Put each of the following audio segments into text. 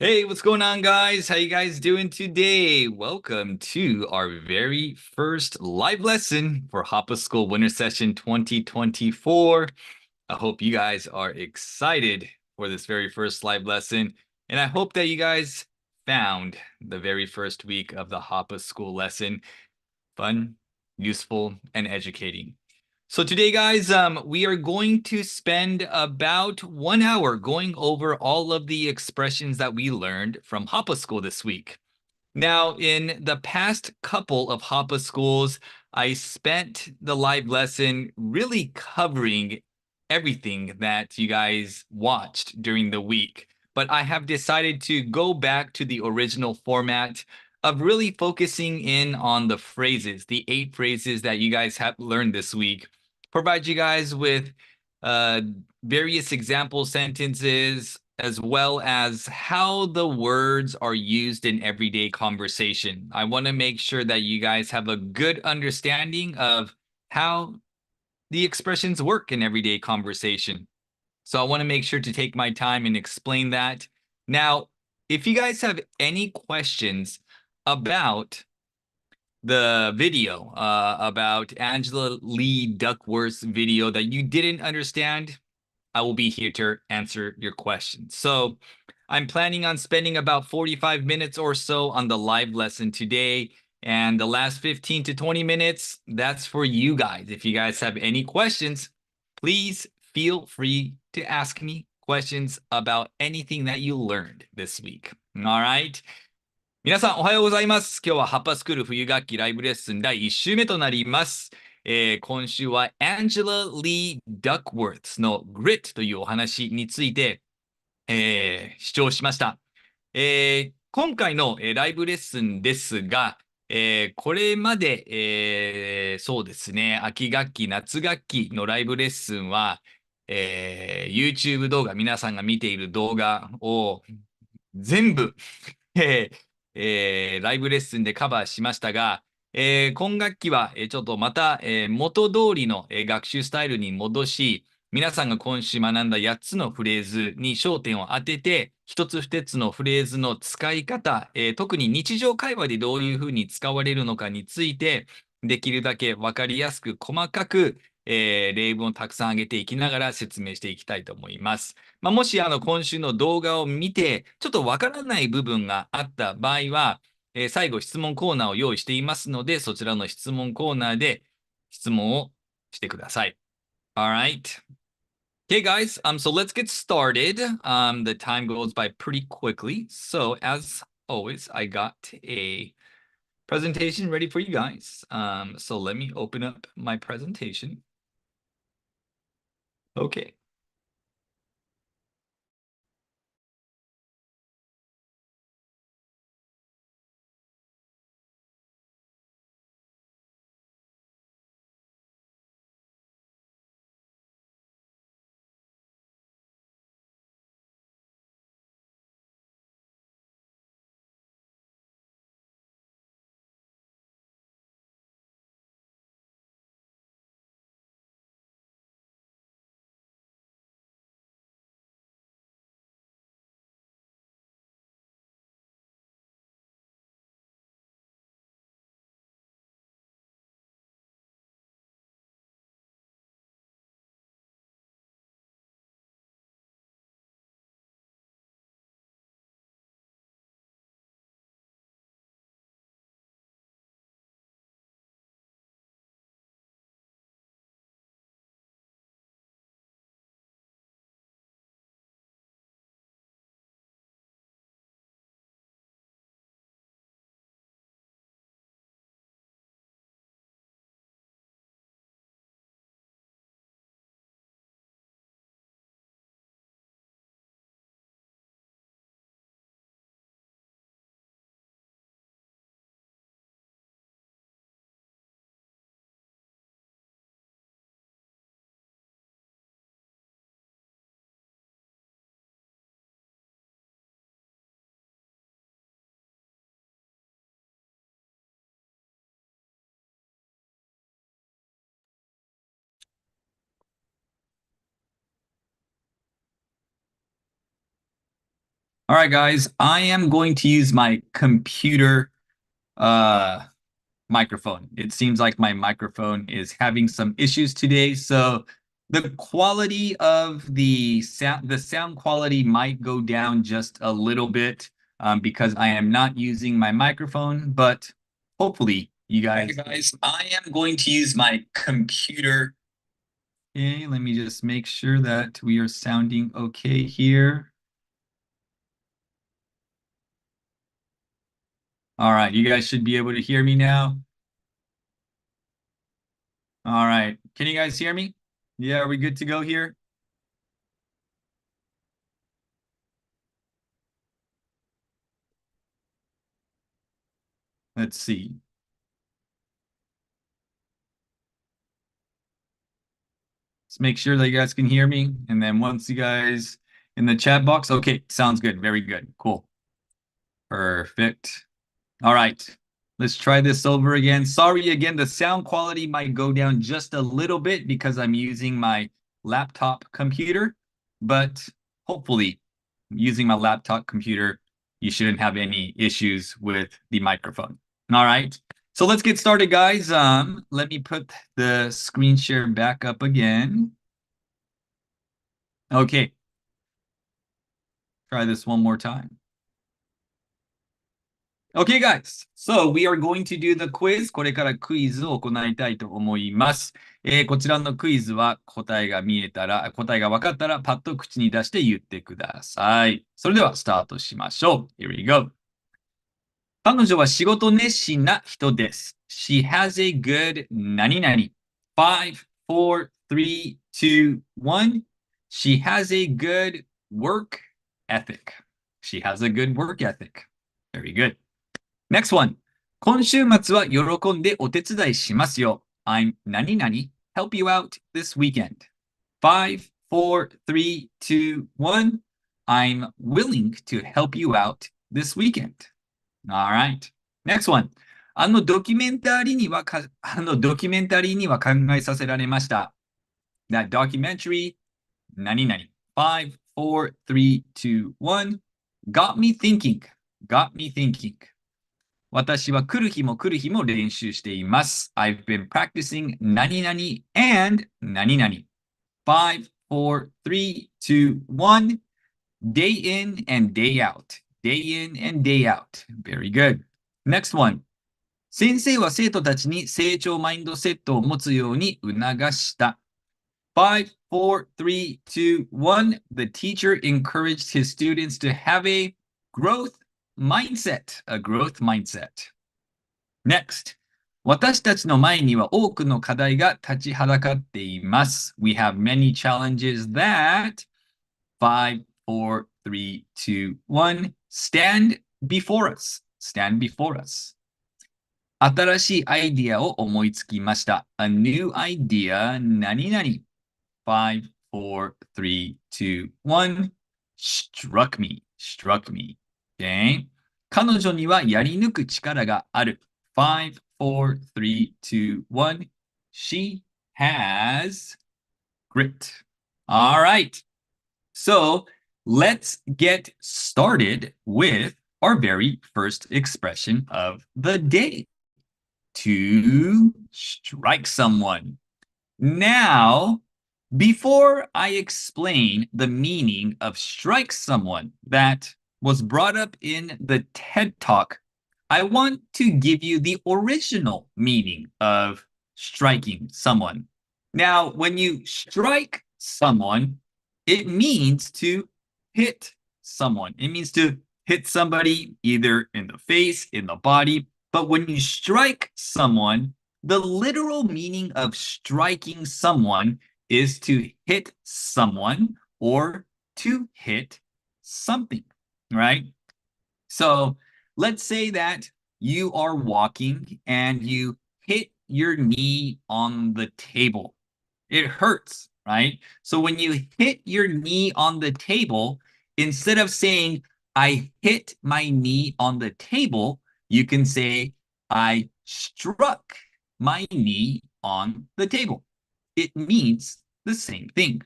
Hey, what's going on, guys? How you guys doing today? Welcome to our very first live lesson for Hoppa School Winter Session 2024. I hope you guys are excited for this very first live lesson, and I hope that you guys found the very first week of the Hoppa School lesson fun, useful, and educating. So today, guys, we are going to spend about 1 hour going over all of the expressions that we learned from Hoppa School this week. Now, in the past couple of Hoppa Schools, I spent the live lesson really covering everything that you guys watched during the week. But I have decided to go back to the original format of really focusing in on the phrases, the 8 phrases that you guys have learned this week, provide you guys with uh, various example sentences, as well as how the words are used in everyday conversation. I want to make sure that you guys have a good understanding of how the expressions work in everyday conversation. So I want to make sure to take my time and explain that. Now, if you guys have any questions about the video, about Angela Lee Duckworth's video that you didn't understand, I will be here to answer your questions. So I'm planning on spending about 45 minutes or so on the live lesson today. And the last 15 to 20 minutes, that's for you guys. If you guys have any questions, please feel free to ask me questions about anything that you learned this week. All right. 皆さんおはようございます。今日はハッパスクール冬学期ライブレッスン第1週目となります。今週は Angela Lee Duckworth の Grit というお話について、視聴しました。今回の、ライブレッスンですが、これまで、そうですね、秋学期、夏学期のライブレッスンは、YouTube 動画、皆さんが見ている動画を全部、えライブレッスンでカバーしましたが、今学期は、ちょっとまた、元通りの、学習スタイルに戻し、皆さんが今週学んだ8つのフレーズに焦点を当てて、1つ2つのフレーズの使い方、特に日常会話でどういうふうに使われるのかについて、できるだけ分かりやすく細かく、例文をたくさん挙げていきながら説明していきたいと思います。もし今週の動画を見て、ちょっとわからない部分があった場合は、最後質問コーナーを用意していますので、そちらの質問コーナーで質問をしてください。Alright. Okay, guys, so let's get started. The time goes by pretty quickly. So, as always, I got a presentation ready for you guys. So let me open up my presentation. Okay. All right, guys, I am going to use my computer microphone. It seems like my microphone is having some issues today, so the quality of the sound quality might go down just a little bit because I am not using my microphone, but hopefully you guys. Hey guys, I am going to use my computer. Okay, let me just make sure that we are sounding okay here. All right, you guys should be able to hear me now. All right, can you guys hear me? Yeah, are we good to go here? Let's see. Let's make sure that you guys can hear me. And then once you guys in the chat box, okay, sounds good. Very good. Cool. Perfect. All right. Let's try this over again. Sorry again, the sound quality might go down just a little bit because I'm using my laptop computer, but hopefully using my laptop computer, you shouldn't have any issues with the microphone. All right. So let's get started, guys. Let me put the screen share back up again. Okay. Try this one more time. Okay, guys. So we are going to do the quiz. これからクイズを行いたいと思います。こちらのクイズは答えが見えたら、答えが分かったらパッと口に出して言ってください。それではスタートしましょう。Here we go. 彼女は仕事熱心な人です。She has a good 何々。5, 4, 3, 2, 1. She has a good work ethic. She has a good work ethic. Very good. Next one. 今週末は喜んでお手伝いしますよ。I'm 何々 help you out this weekend. 5, 4, 3, 2, 1. I'm willing to help you out this weekend. All right. Next one. あのドキュメンタリーには考えさせられました。That documentary, 何々。5, 4, 3, 2, 1. Got me thinking. Got me thinking. 私は来る日も来る日も練習しています。I've been practicing 何々 and 何々。5, 4, 3, 2, 1. Day in and day out. Day in and day out. Very good. Next one. 先生は生徒たちに成長マインドセットを持つように促した。5, 4, 3, 2, 1. The teacher encouraged his students to have a growth mindset. A growth mindset. Next. 私たちの前には多くの課題が立ちはだかっています。We have many challenges that 5, 4, 3, 2, 1. Stand before us. Stand before us. 新しいアイディアを思いつきました。A new idea 何々。5, 4, 3, 2, 1. Struck me. Struck me. Okay. 彼女にはやり抜く力がある。5, 4, 3, 2, 1. She has grit. All right. So let's get started with our very first expression of the day. To strike someone. Now, before I explain the meaning of strike someone that was brought up in the TED Talk, I want to give you the original meaning of striking someone. Now, when you strike someone, it means to hit someone. It means to hit somebody either in the face, in the body. But when you strike someone, the literal meaning of striking someone is to hit someone or to hit something, right? So let's say that you are walking and you hit your knee on the table. It hurts, right? So when you hit your knee on the table, instead of saying, I hit my knee on the table, you can say, I struck my knee on the table. It means the same thing.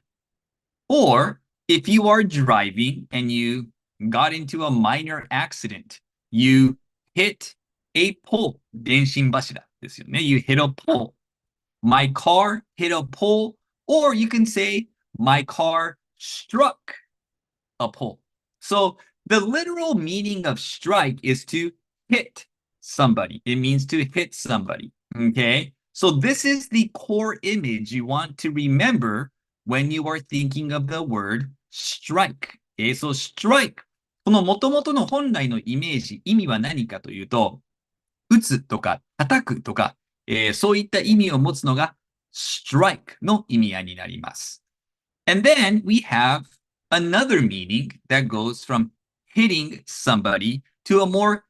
Or if you are driving and you got into a minor accident. You hit a pole. 電信柱ですよね。You hit a pole. My car hit a pole. Or you can say, my car struck a pole. So the literal meaning of strike is to hit somebody. It means to hit somebody. Okay. So this is the core image you want to remember when you are thinking of the word strike. Okay, so strike. この元々の本来のイメージ、意味は何かというと、打つとか叩くとか、そういった意味を持つのが strike の意味合いになります。And then we have another meaning that goes from hitting somebody to a more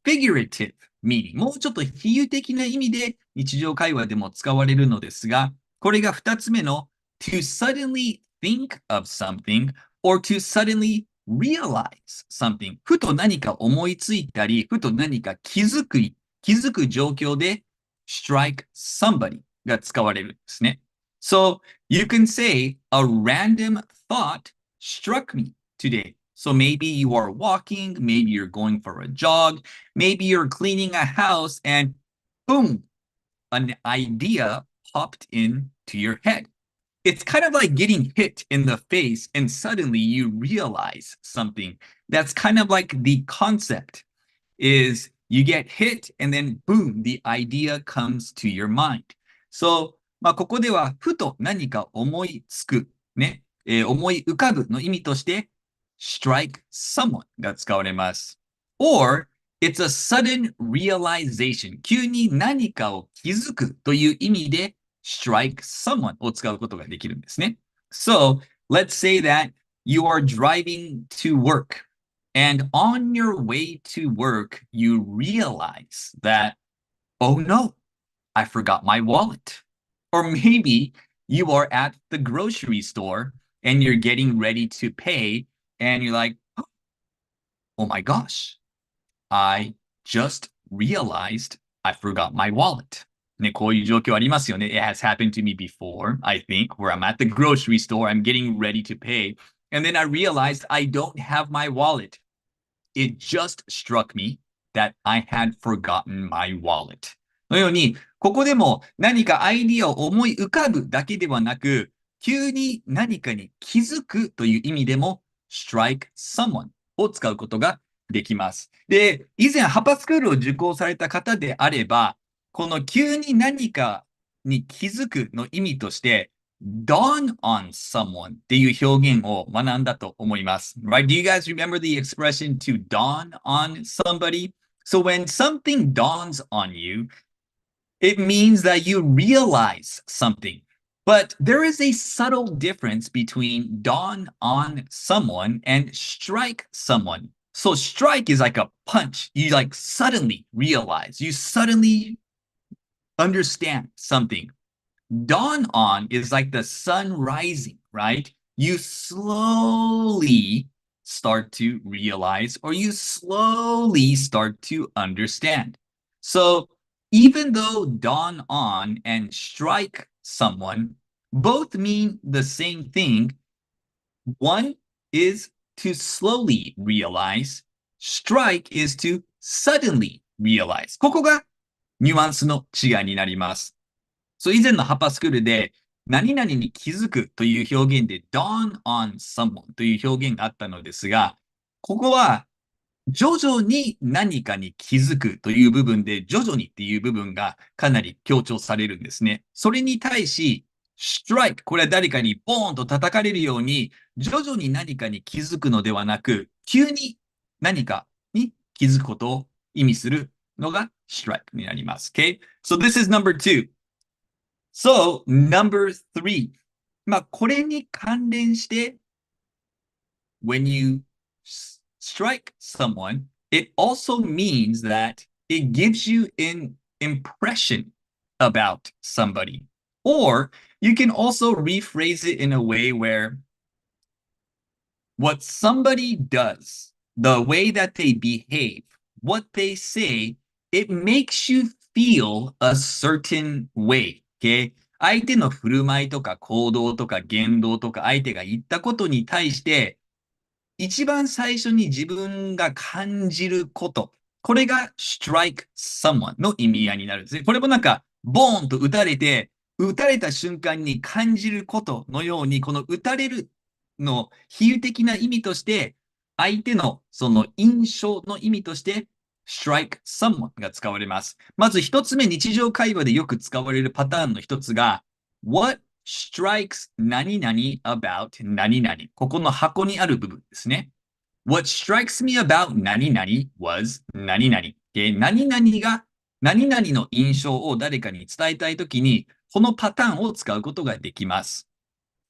figurative meaning. もうちょっと比喩的な意味で日常会話でも使われるのですが、これが2つ目の to suddenly think of something or to suddenly realize something. ふと何か思いついたり、ふと何か気づく状況で strike somebody が使われるんですね。So you can say a random thought struck me today. So maybe you are walking, maybe you're going for a jog, maybe you're cleaning a house and boom, an idea popped into your head. It's kind of like getting hit in the face and suddenly you realize something. That's kind of like the concept is you get hit and then boom, the idea comes to your mind. So ここではふと何か思いつく、ね、思い浮かぶの意味として strike someone が使われます。Or it's a sudden realization 急に何かを気づくという意味で strike someone を使うことができるんですね。So let's say that you are driving to work and on your way to work you realize that, oh no, I forgot my wallet. Or maybe you are at the grocery store and you're getting ready to pay and you're like, oh my gosh, I just realized I forgot my wallet. ね、こういう状況ありますよね。It has happened to me before, I think, where I'm at the grocery store, I'm getting ready to pay, and then I realized I don't have my wallet. It just struck me that I had forgotten my wallet. のように、ここでも何かアイディアを思い浮かぶだけではなく、急に何かに気づくという意味でも strike someone を使うことができます。で、以前ハパスクールを受講された方であれば、この急に何かに気づくの意味として、dawn on someone っていう表現を学んだと思います。Right? Do you guys remember the expression to dawn on somebody? So when something dawns on you, it means that you realize something. But there is a subtle difference between dawn on someone and strike someone. So strike is like a punch. You like suddenly realize, you suddenly understand something. Dawn on is like the sun rising, right? You slowly start to realize or you slowly start to understand. So even though dawn on and strike someone both mean the same thing, one is to slowly realize, strike is to suddenly realize. ここがニュアンスの違いになります。So 以前のハッパースクールで何々に気づくという表現で dawn on someone という表現があったのですが、ここは徐々に何かに気づくという部分で徐々にっていう部分がかなり強調されるんですね。それに対し strike これは誰かにボーンと叩かれるように徐々に何かに気づくのではなく急に何かに気づくことを意味するのが strike になります。Okay? So this is number 2. So, number 3. これに関連して、when you strike someone, it also means that it gives you an impression about somebody. Or you can also rephrase it in a way where what somebody does, the way that they behave, what they say, it makes you feel a certain way. Okay? 相手の振る舞いとか行動とか言動とか相手が言ったことに対して一番最初に自分が感じること。これが strike someone の意味合いになるんですね。これもなんか、ボーンと打たれて、打たれた瞬間に感じることのように、この打たれるの比喩的な意味として、相手のその印象の意味として、strike someone が使われます。まず一つ目、日常会話でよく使われるパターンの一つが、What strikes 何々 about 何々。ここの箱にある部分ですね。What strikes me about 何々 was 何々。何々が何々の印象を誰かに伝えたいときに、このパターンを使うことができます。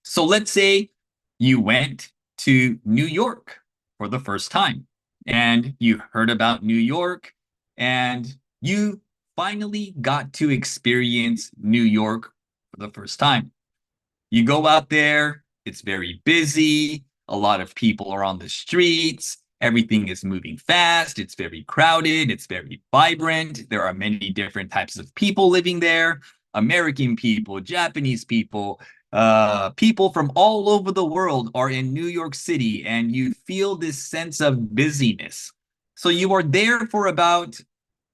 So let's say you went to New York for the first time and you heard about New York and you finally got to experience New York for the first time. You go out there, it's very busy, a lot of people are on the streets, everything is moving fast, it's very crowded, it's very vibrant. There are many different types of people living there, American people, Japanese people, people from all over the world are in New York City, and you feel this sense of busyness. So you are there for about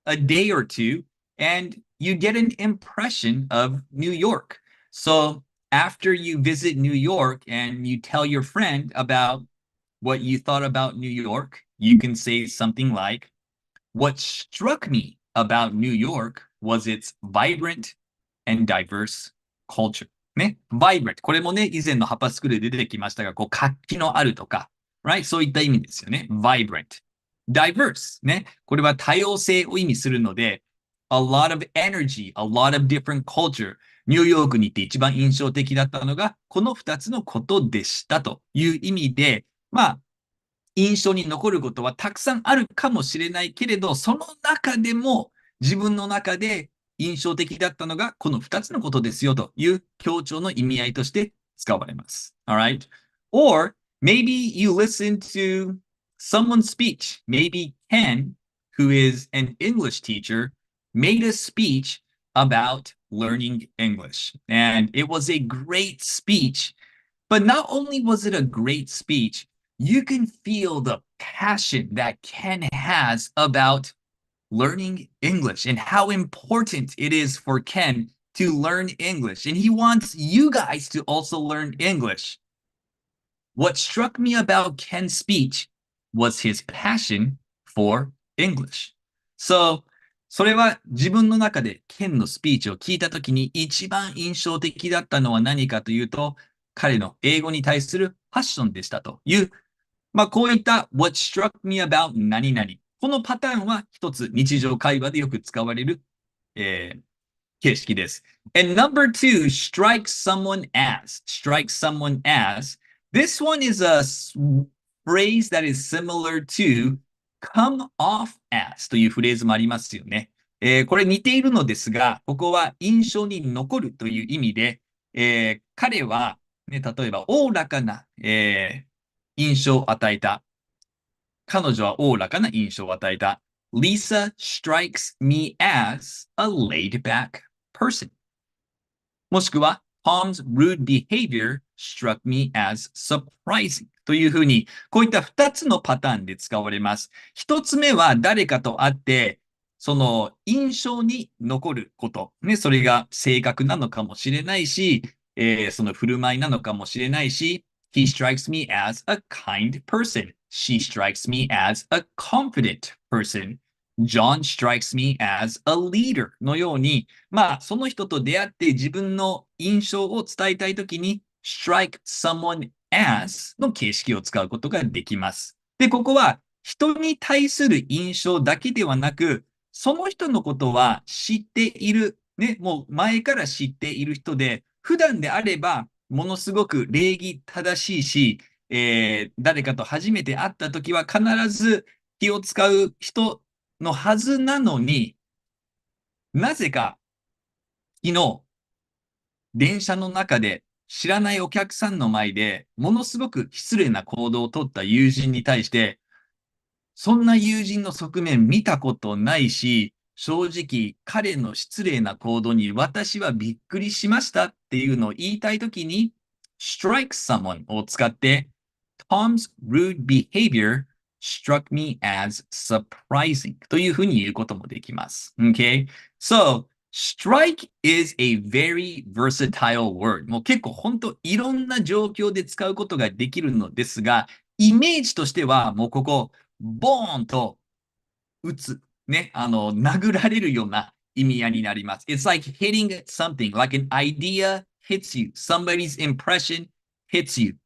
a day or two, and you get an impression of New York. So after you visit New York and you tell your friend about what you thought about New York, you can say something like, What struck me about New York was its vibrant and diverse culture. ね、vibrant。これもね、以前のハパスクールで出てきましたが、こう活気のあるとか、right? そういった意味ですよね。vibrant。diverse。ね。これは多様性を意味するので、a lot of energy, a lot of different culture。ニューヨークに行って一番印象的だったのが、この2つのことでしたという意味で、まあ、印象に残ることはたくさんあるかもしれないけれど、その中でも自分の中で印象的だったのがこの2つのことですよという強調の意味合いとして使われます。Alright? Or maybe you listen to someone's speech. Maybe Ken, who is an English teacher, made a speech about learning English. And it was a great speech. But not only was it a great speech, you can feel the passion that Ken has about learning English and how important it is for Ken to learn English. And he wants you guys to also learn English. What struck me about Ken's speech was his passion for English. So, それは自分の中でケンのスピーチを聞いたときに一番印象的だったのは何かというと、彼の英語に対するパッションでしたという、まあこういった What struck me about 何々。このパターンは一つ日常会話でよく使われる、形式です。And number two, strike someone as. Strike someone as. This one is a phrase that is similar to come off as というフレーズもありますよね。これ似ているのですが、ここは印象に残るという意味で、彼は、ね、例えば、おおらかな、印象を与えた。彼女はおおらかな印象を与えた。Lisa strikes me as a laid-back person. もしくは、Tom's rude behavior struck me as surprising. というふうに、こういった2つのパターンで使われます。1つ目は誰かと会って、その印象に残ること。ね、それが性格なのかもしれないし、その振る舞いなのかもしれないし、He strikes me as a kind person. She strikes me as a confident person. John strikes me as a leader のように、まあ、その人と出会って自分の印象を伝えたいときに、strike someone as の形式を使うことができます。で、ここは人に対する印象だけではなく、その人のことは知っている、ね、もう前から知っている人で、普段であれば、ものすごく礼儀正しいし、誰かと初めて会ったときは必ず気を使う人のはずなのに、なぜか昨日、電車の中で知らないお客さんの前でものすごく失礼な行動をとった友人に対して、そんな友人の側面見たことないし、正直彼の失礼な行動に私はびっくりしましたっていうのを言いたいときに、strike someone を使って Tom's rude behavior struck me as surprising というふうに言うこともできます。Okay? So, strike is a very versatile word. もう結構本当いろんな状況で使うことができるのですが、イメージとしてはもうここ、ボーンと打つ。ね。殴られるような意味合いになります。It's like hitting something, like an idea hits you. Somebody's impression hits you.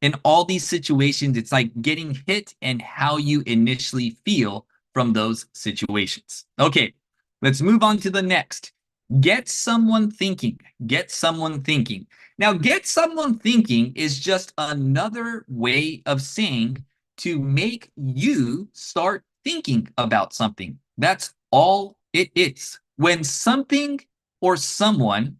In all these situations, it's like getting hit and how you initially feel from those situations. Okay, let's move on to the next. Get someone thinking. Get someone thinking. Now, get someone thinking is just another way of saying to make you start thinking about something. That's all it is. When something or someone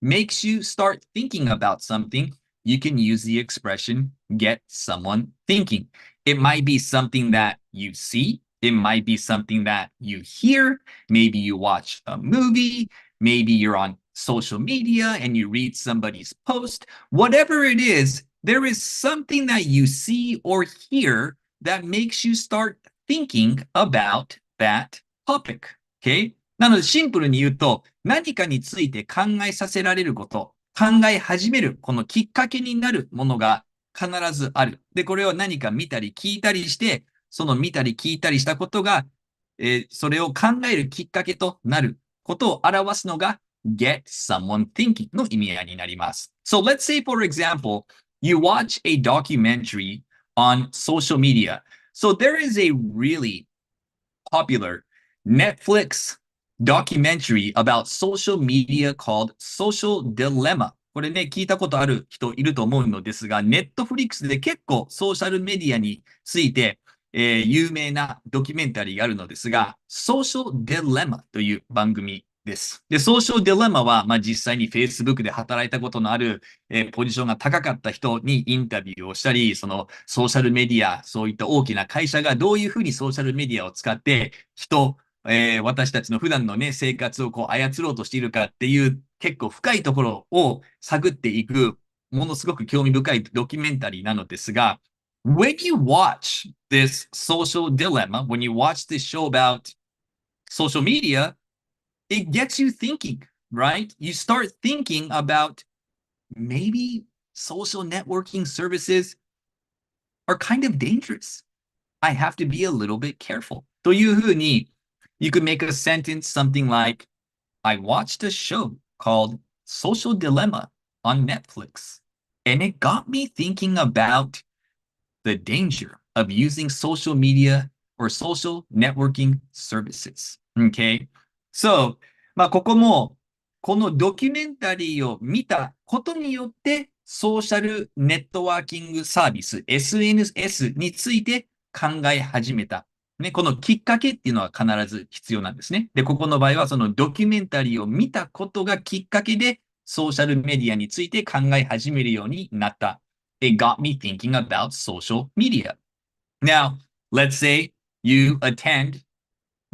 makes you start thinking about something, you can use the expression get someone thinking. It might be something that you see, it might be something that you hear, maybe you watch a movie, maybe you're on social media and you read somebody's post. Whatever it is, there is something that you see or hear that makes you start thinking about that topic. Okay? なのでシンプルに言うと、何かについて考えさせられること、考え始める、このきっかけになるものが必ずある。で、これを何か見たり聞いたりして、その見たり聞いたりしたことが、それを考えるきっかけとなることを表すのが get someone thinking の意味合いになります。So let's say, for example, you watch a documentary on social media. So there is a really popular Netflix documentary about social media called Social Dilemma。これね、聞いたことある人いると思うのですが、ネットフリックスで結構ソーシャルメディアについて、有名なドキュメンタリーがあるのですが、Social Dilemma という番組です。で、Social Dilemma は、実際に Facebook で働いたことのある、ポジションが高かった人にインタビューをしたり、そのソーシャルメディア、そういった大きな会社がどういうふうにソーシャルメディアを使って人、私たちの普段のね、生活をこう操ろうとしているかっていう結構深いところを探っていくものすごく興味深いドキュメンタリーなのですが、when you watch this social dilemma, when you watch this show about social media, it gets you thinking, right? You start thinking about maybe social networking services are kind of dangerous. I have to be a little bit careful. というふうに you could make a sentence something like, I watched a show called Social Dilemma on Netflix, and it got me thinking about the danger of using social media or social networking services. Okay? So, ここも、このドキュメンタリーを見たことによって、ソーシャルネットワーキングサービス、SNS について考え始めた。ね、このきっかけっていうのは必ず必要なんですね。で、ここの場合はそのドキュメンタリーを見たことがきっかけで、ソーシャルメディアについて考え始めるようになった。It got me thinking about social media. Now, let's say you attend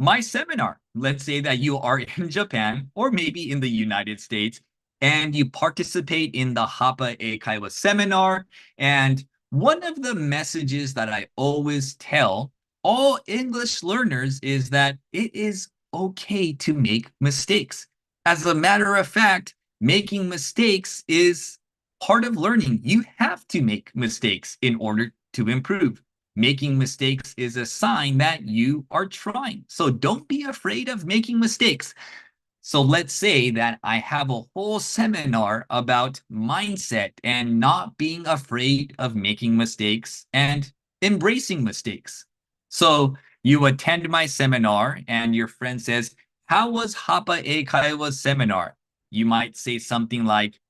my seminar. Let's say that you are in Japan or maybe in the United States and you participate in the Hapa Eikaiwa seminar. And one of the messages that I always tell all English learners is that it is okay to make mistakes. As a matter of fact, making mistakes is part of learning. You have to make mistakes in order to improve. Making mistakes is a sign that you are trying. So don't be afraid of making mistakes. So let's say that I have a whole seminar about mindset and not being afraid of making mistakes and embracing mistakes. So you attend my seminar and your friend says, how was Hapa Eikaiwa's seminar? You might say something like,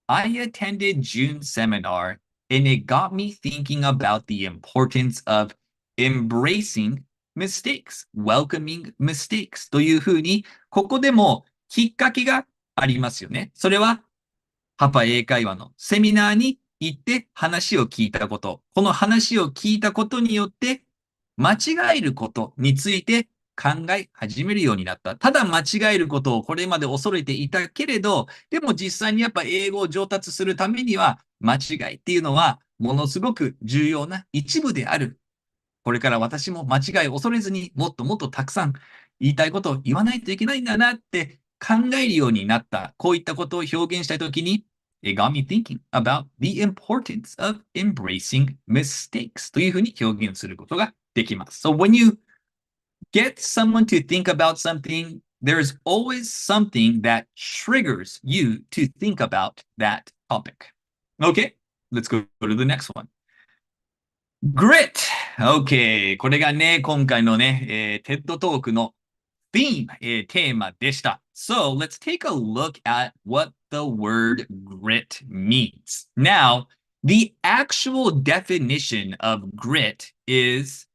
I attended June's seminar and it got me thinking about the importance of embracing mistakes, welcoming mistakes というふうに、ここでもきっかけがありますよね。それは、ハパ英会話のセミナーに行って話を聞いたこと。この話を聞いたことによって、間違えることについて考え始めるようになった。ただ間違えることをこれまで恐れていたけれど、でも実際にやっぱ英語を上達するためには、間違いっていうのはものすごく重要な一部である。これから私も間違いを恐れずにもっともっとたくさん言いたいことを言わないといけないんだなって考えるようになった。こういったことを表現したいときに、It got me thinking about the importance of embracing mistakes というふうに表現することができます。So when you get someone to think about something, there's always something that triggers you to think about that topic. Okay, let's go to the next one. Grit. Okay. これがね、今回のね、TED トークの theme、テーマでした。So, let's take a look at what the word grit means. Now, the actual definition of grit is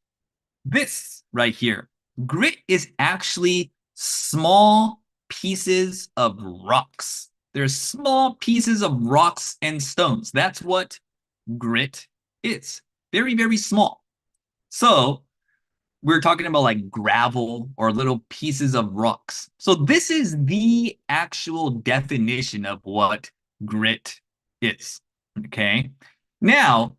this right here. Grit is actually small pieces of rocks. There's small pieces of rocks and stones. That's what grit is. Very, very small. So we're talking about like gravel or little pieces of rocks. So this is the actual definition of what grit is. Okay. Now,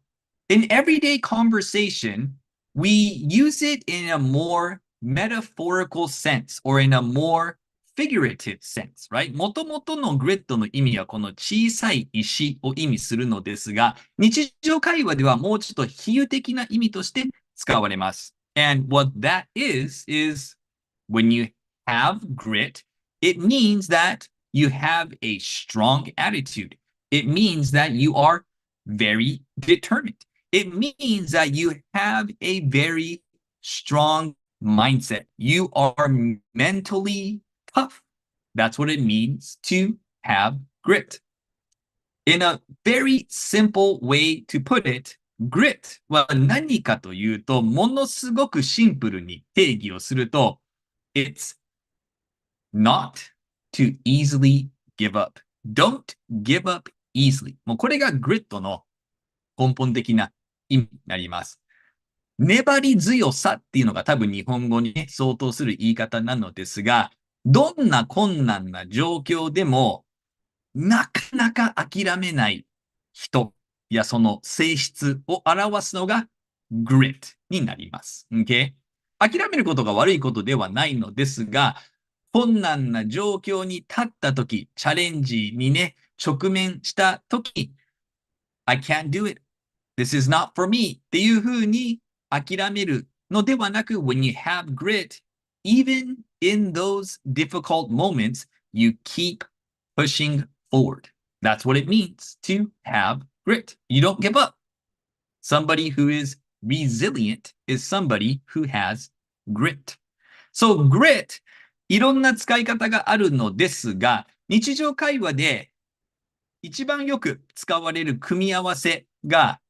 in everyday conversation, we use it in a more metaphorical sense or in a more figurative sense, right? もともとのグリッドの意味はこの小さい石を意味するのですが、日常会話ではもうちょっと比喩的な意味として使われます。And what that is when you have grit, it means that you have a strong attitude. It means that you are very determined. It means that you have a very strong mindset. You are mentally tough. That's what it means to have grit. In a very simple way to put it, grit は何かというと、ものすごくシンプルに定義をすると、It's not to easily give up. Don't give up easily. もうこれがグリッドの根本的な意味になります。粘り強さっていうのが多分日本語に、ね、相当する言い方なのですが、どんな困難な状況でもなかなか諦めない人やその性質を表すのが grit になります。Okay? 諦めることが悪いことではないのですが、困難な状況に立ったとき、チャレンジにね、直面したとき、I can't do it. This is not for me っていうふうに諦めるのではなく、when you have grit, even in those difficult moments, you keep pushing forward. That's what it means to have grit. You don't give up. Somebody who is resilient is somebody who has grit. So grit, いろんな使い方があるのですが、日常会話で一番よく使われる組み合わせが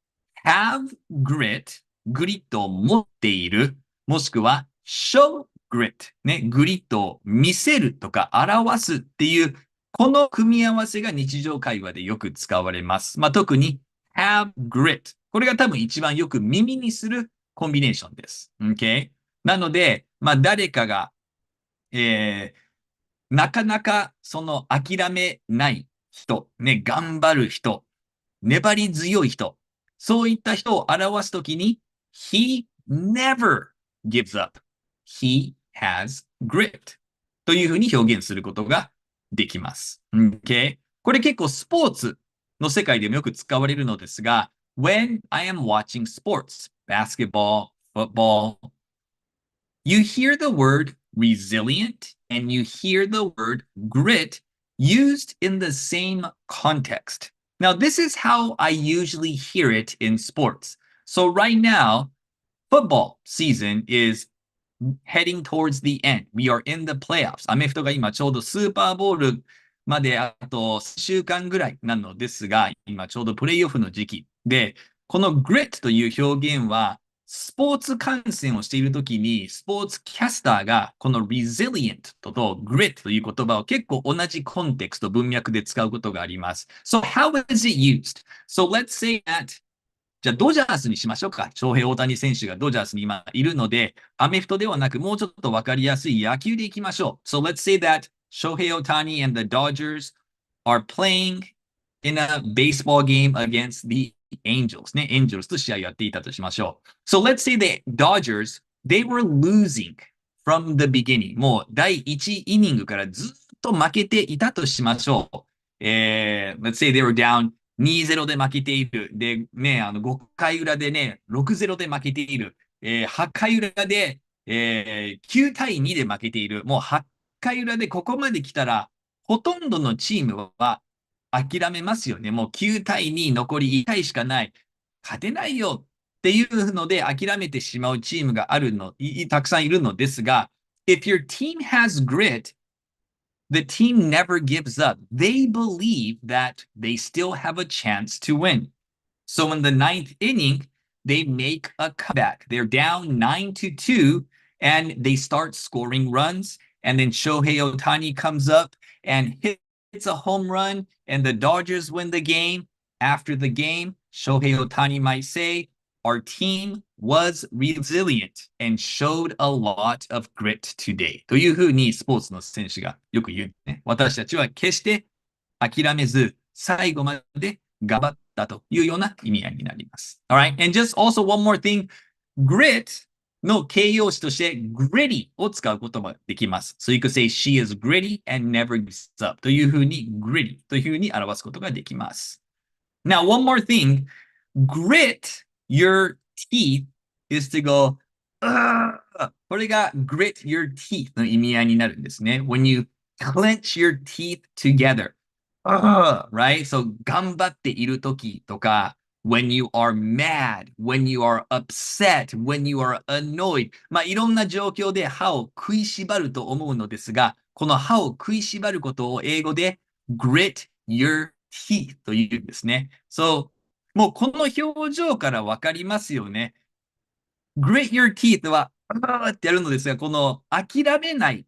have grit、グリッドを持っている、もしくは show grit、ね、グリッドを見せるとか表すっていうこの組み合わせが日常会話でよく使われます。まあ、特に have grit。これが多分一番よく耳にするコンビネーションです。Okay? なので、まあ、誰かが、なかなかその諦めない人、ね、頑張る人、粘り強い人、そういった人を表すときに、he never gives up. He has grit. というふうに表現することができます。Okay? これ結構スポーツの世界でもよく使われるのですが、when I am watching sports, basketball, football, you hear the word resilient and you hear the word grit used in the same context. Now, this is how I usually hear it in sports. So right now, football season is heading towards the end. We are in the playoffs. アメフトが今ちょうどスーパーボールまであと数週間ぐらいなのですが、今ちょうどプレイオフの時期で、この grit という表現は、スポーツ観戦をしているときに、スポーツキャスターがこの resilient と grit という言葉を結構同じコンテクスト、文脈で使うことがあります。So how is it used? So let's say thatじゃあドジャースにしましょうか。翔平大谷選手がドジャースに今いるので、アメフトではなくもうちょっとわかりやすい野球でいきましょう。So let's say that Shohei Ohtani and the Dodgers are playing in a baseball game against the Angels ね、エンジェルスと試合をやっていたとしましょう。So let's say the Dodgers, they were losing from the beginning. もう第1イニングからずっと負けていたとしましょう。let's say they were down 2-0で負けている。で、ね、5回裏でね、6-0で負けている。8回裏で、9対2で負けている。もう8回裏でここまで来たら、ほとんどのチームは諦めますよね。もう9対2、残り1回しかない。勝てないよっていうので諦めてしまうチームがたくさんいるのですが、if your team has grit, the team never gives up. They believe that they still have a chance to win. So in the ninth inning, they make a comeback. They're down 9-2, and they start scoring runs. And then Shohei Otani comes up and hits a home run, and the Dodgers win the game. After the game, Shohei Otani might say, our team was resilient and showed a lot of grit today. というふうにスポーツの選手がよく言うね。私たちは決して諦めず、最後まで頑張ったというような意味合いになります。Alright, and just also one more thing, grit の形容詞として gritty を使うこともできます。So you could say she is gritty and never gives up というふうに gritty というふうに表すことができます。Now, one more thing, grit your teeth is to go, "Ugh." これが grit your teeth の意味合いになるんですね。When you clench your teeth together. Right? So 頑張っているときとか、when you are mad, when you are upset, when you are annoyed. まあいろんな状況で歯を食いしばると思うのですが、この歯を食いしばることを英語で grit your teeth というんですね。So もうこの表情からわかりますよね。grit your teeth は、ってやるのですが、この諦めない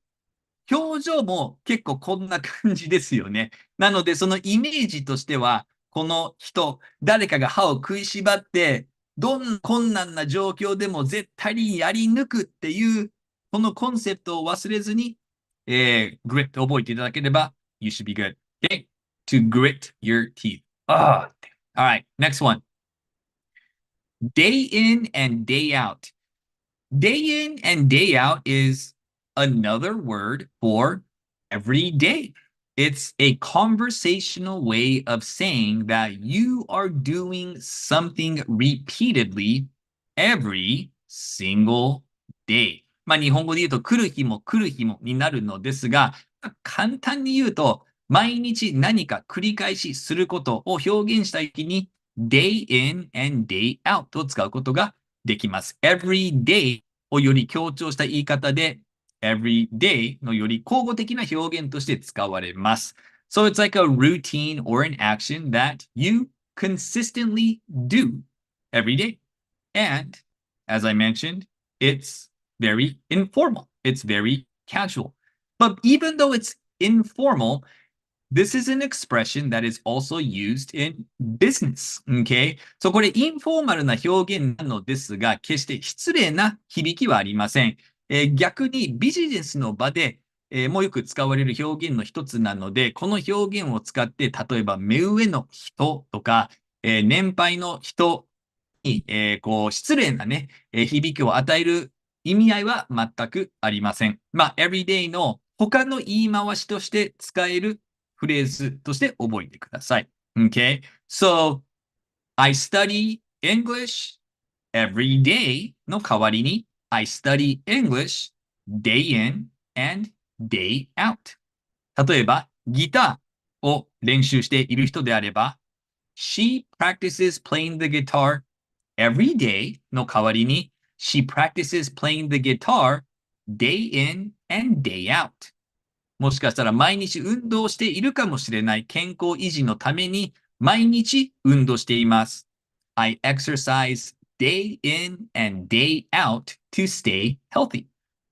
表情も結構こんな感じですよね。なので、そのイメージとしては、この人、誰かが歯を食いしばって、どんな困難な状況でも絶対にやり抜くっていう、このコンセプトを忘れずに、grit 覚えていただければ、you should be good. Okay? To grit your teeth. Alright, next one. Day in and day out. Day in and day out is another word for every day. It's a conversational way of saying that you are doing something repeatedly every single day. まあ日本語で言うと来る日も来る日もになるのですが、簡単に言うと毎日何か繰り返しすることを表現したいときに day in and day out を使うことができます。every day をより強調した言い方で every day のより口語的な表現として使われます。So it's like a routine or an action that you consistently do every day. And as I mentioned, it's very informal. It's very casual. But even though it's informal, this is an expression that is also used in business. Okay? これインフォーマルな表現なのですが、決して失礼な響きはありません。逆にビジネスの場で、もうよく使われる表現の一つなので、この表現を使って、例えば目上の人とか、年配の人に、こう失礼なね、響きを与える意味合いは全くありません。まあ、everyday の他の言い回しとして使えるフレーズとして覚えてください。Okay? So, I study English every day の代わりに I study English day in and day out。例えば、ギターを練習している人であれば She practices playing the guitar every day の代わりに She practices playing the guitar day in and day out。もしかしたら毎日運動しているかもしれない健康維持のために毎日運動しています。I exercise day in and day out to stay healthy.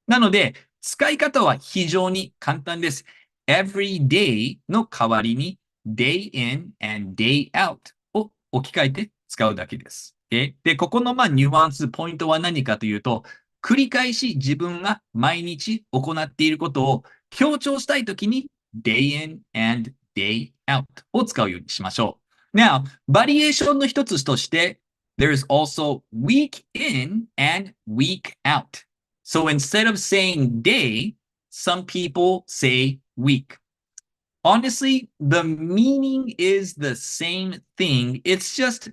なので、使い方は非常に簡単です。every day の代わりに day in and day out を置き換えて使うだけです。で、ここのニュアンス、ポイントは何かというと、繰り返し自分が毎日行っていることを強調したいときに day in and day out を使うようにしましょう。Now, バリエーションの一つとして、there's also week in and week out. So instead of saying day, some people say week. Honestly, the meaning is the same thing. It's just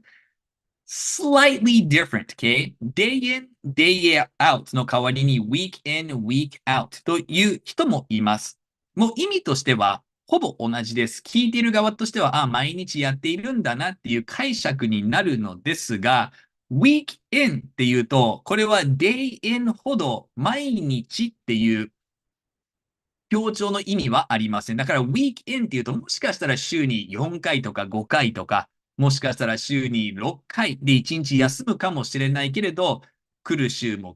slightly different, okay? Day in, day out の代わりに week in, week out という人もいます。もう意味としてはほぼ同じです。聞いている側としては、毎日やっているんだなっていう解釈になるのですが、week in っていうと、これは day in ほど毎日っていう強調の意味はありません。だから、ウィークエンっていうと、もしかしたら週に4回とか5回とか、もしかしたら週に6回で1日休むかもしれないけれど、来る週も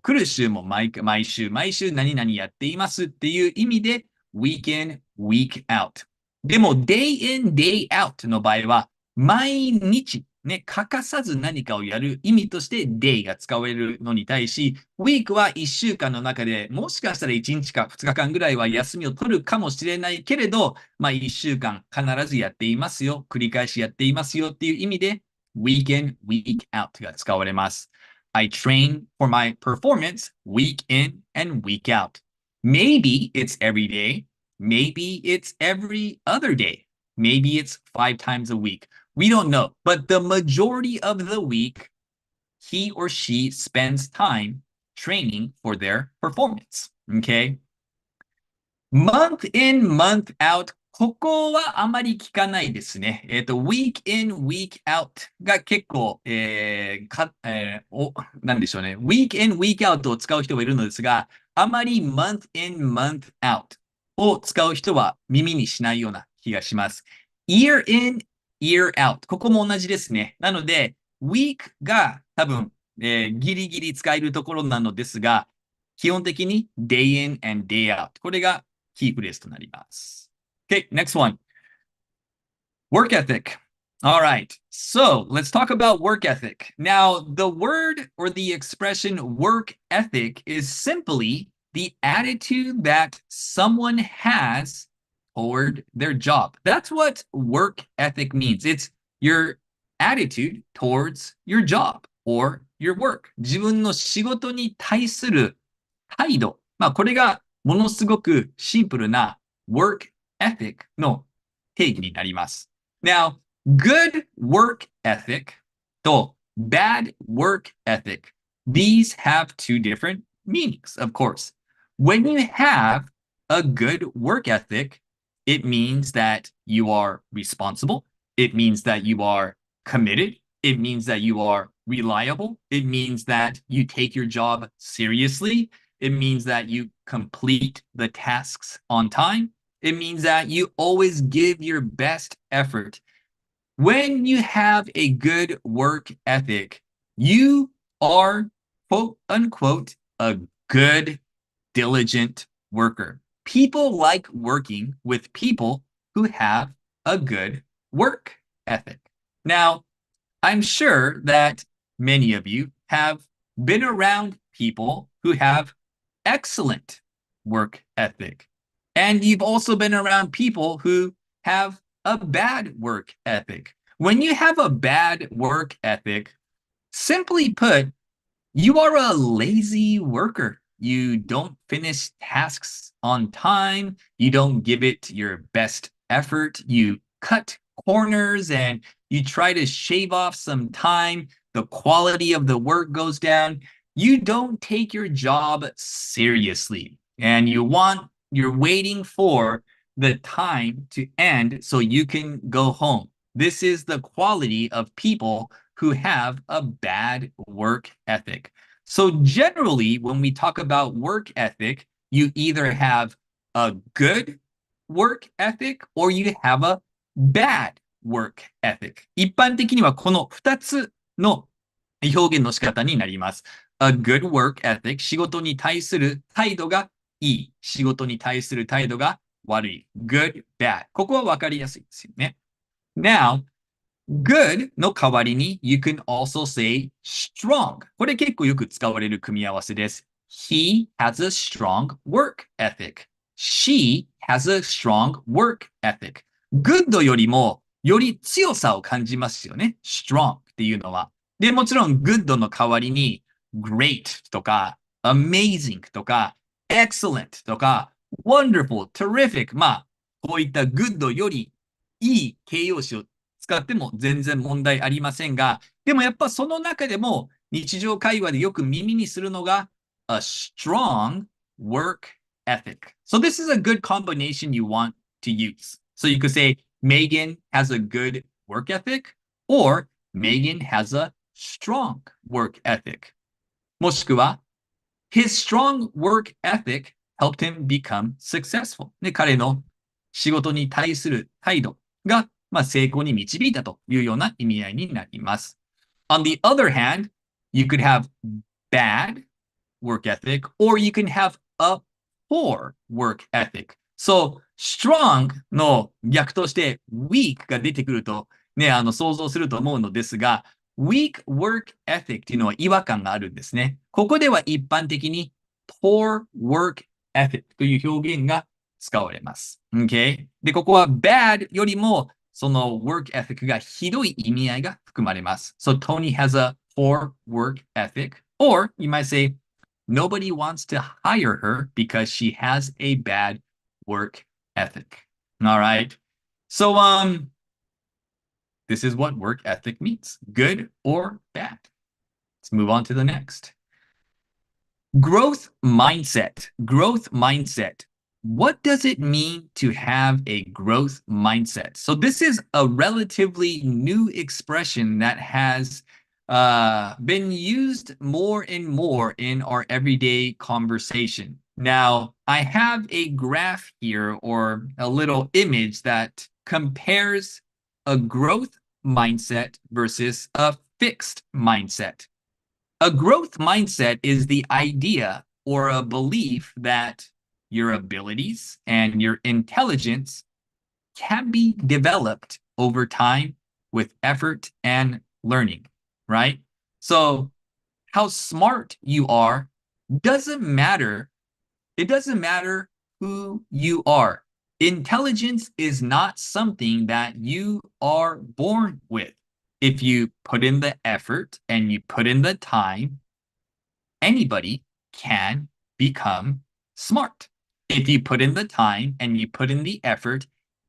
毎週何々やっていますっていう意味で、week in, week out。でも、day in, day out の場合は、毎日、ね、欠かさず何かをやる意味として day が使われるのに対し、week は1週間の中でもしかしたら1日か2日間ぐらいは休みを取るかもしれないけれど、1週間必ずやっていますよ、繰り返しやっていますよっていう意味で、week in, week out が使われます。I train for my performance week in and week out. Maybe it's every day. Maybe it's every other day. Maybe it's 5 times a week. We don't know. But the majority of the week, he or she spends time training for their performance. Okay? Month in, month out. ここはあまり聞かないですね。week in, week out が結構、なんでしょうね。week in, week out を使う人がいるのですが、あまり month in, month out を使う人は耳にしないような気がします。year in, year out。ここも同じですね。なので、week が多分、ギリギリ使えるところなのですが、基本的に day in and day out。これがキーフレーズとなります。Okay, next one. Work ethic. All right. So let's talk about work ethic. Now, the word or the expression work ethic is simply the attitude that someone has toward their job. That's what work ethic means. It's your attitude towards your job or your work. 自分の仕事に対する態度。これがものすごくシンプルな work ethic の定義になります。Now, good work ethic と bad work ethic, these have two different meanings, of course. When you have a good work ethic, it means that you are responsible. It means that you are committed. It means that you are reliable. It means that you take your job seriously. It means that you complete the tasks on time. It means that you always give your best effort. When you have a good work ethic, you are, quote unquote, a good, diligent worker. People like working with people who have a good work ethic. Now, I'm sure that many of you have been around people who have excellent work ethic. And you've also been around people who have a bad work ethic. When you have a bad work ethic, simply put, you are a lazy worker. You don't finish tasks on time. You don't give it your best effort. You cut corners and you try to shave off some time. The quality of the work goes down. You don't take your job seriously and you're waiting for the time to end so you can go home. This is the quality of people who have a bad work ethic. So generally, when we talk about work ethic, you either have a good work ethic or you have a bad work ethic. 一般的にはこの2つの表現の仕方になります。A good work ethic、仕事に対する態度がいい。仕事に対する態度が悪い。Good, bad。ここはわかりやすいですよね。Now, good の代わりに you can also say strong。これ結構よく使われる組み合わせです。He has a strong work ethic. She has a strong work ethic. Good よりもより強さを感じますよね。strong っていうのは。で、もちろん good の代わりに great とか amazing とか excellent とか wonderful, terrific まあ、こういった good よりいい形容詞を使っても全然問題ありませんが、でもやっぱその中でも日常会話でよく耳にするのが a strong work ethic. So this is a good combination you want to use. So you could say Megan has a good work ethic or Megan has a strong work ethic. もしくは His strong work ethic helped him become successful. で、彼の仕事に対する態度が、成功に導いたというような意味合いになります。On the other hand, you could have bad work ethic or you can have a poor work ethic. So, strong の逆として weak が出てくるとね、想像すると思うのですが、weak work ethic っていうのは違和感があるんですね。ここでは一般的に poor work ethic という表現が使われます。Okay? で、ここは bad よりもその work ethic がひどい意味合いが含まれます。So Tony has a poor work ethic. Or you might say, nobody wants to hire her because she has a bad work ethic. All right. So, this is what work ethic means, good or bad. Let's move on to the next. Growth mindset. Growth mindset. What does it mean to have a growth mindset? So this is a relatively new expression that has been used more and more in our everyday conversation. Now, I have a graph here or a little image that compares a growth mindset versus a fixed mindset. A growth mindset is the idea or a belief that your abilities and your intelligence can be developed over time with effort and learning, right? So, how smart you are doesn't matter. It doesn't matter who you are. Intelligence is not something that you are born with. If you put in the effort and you put in the time, anybody can become smart. If you put in the time and you put in the effort,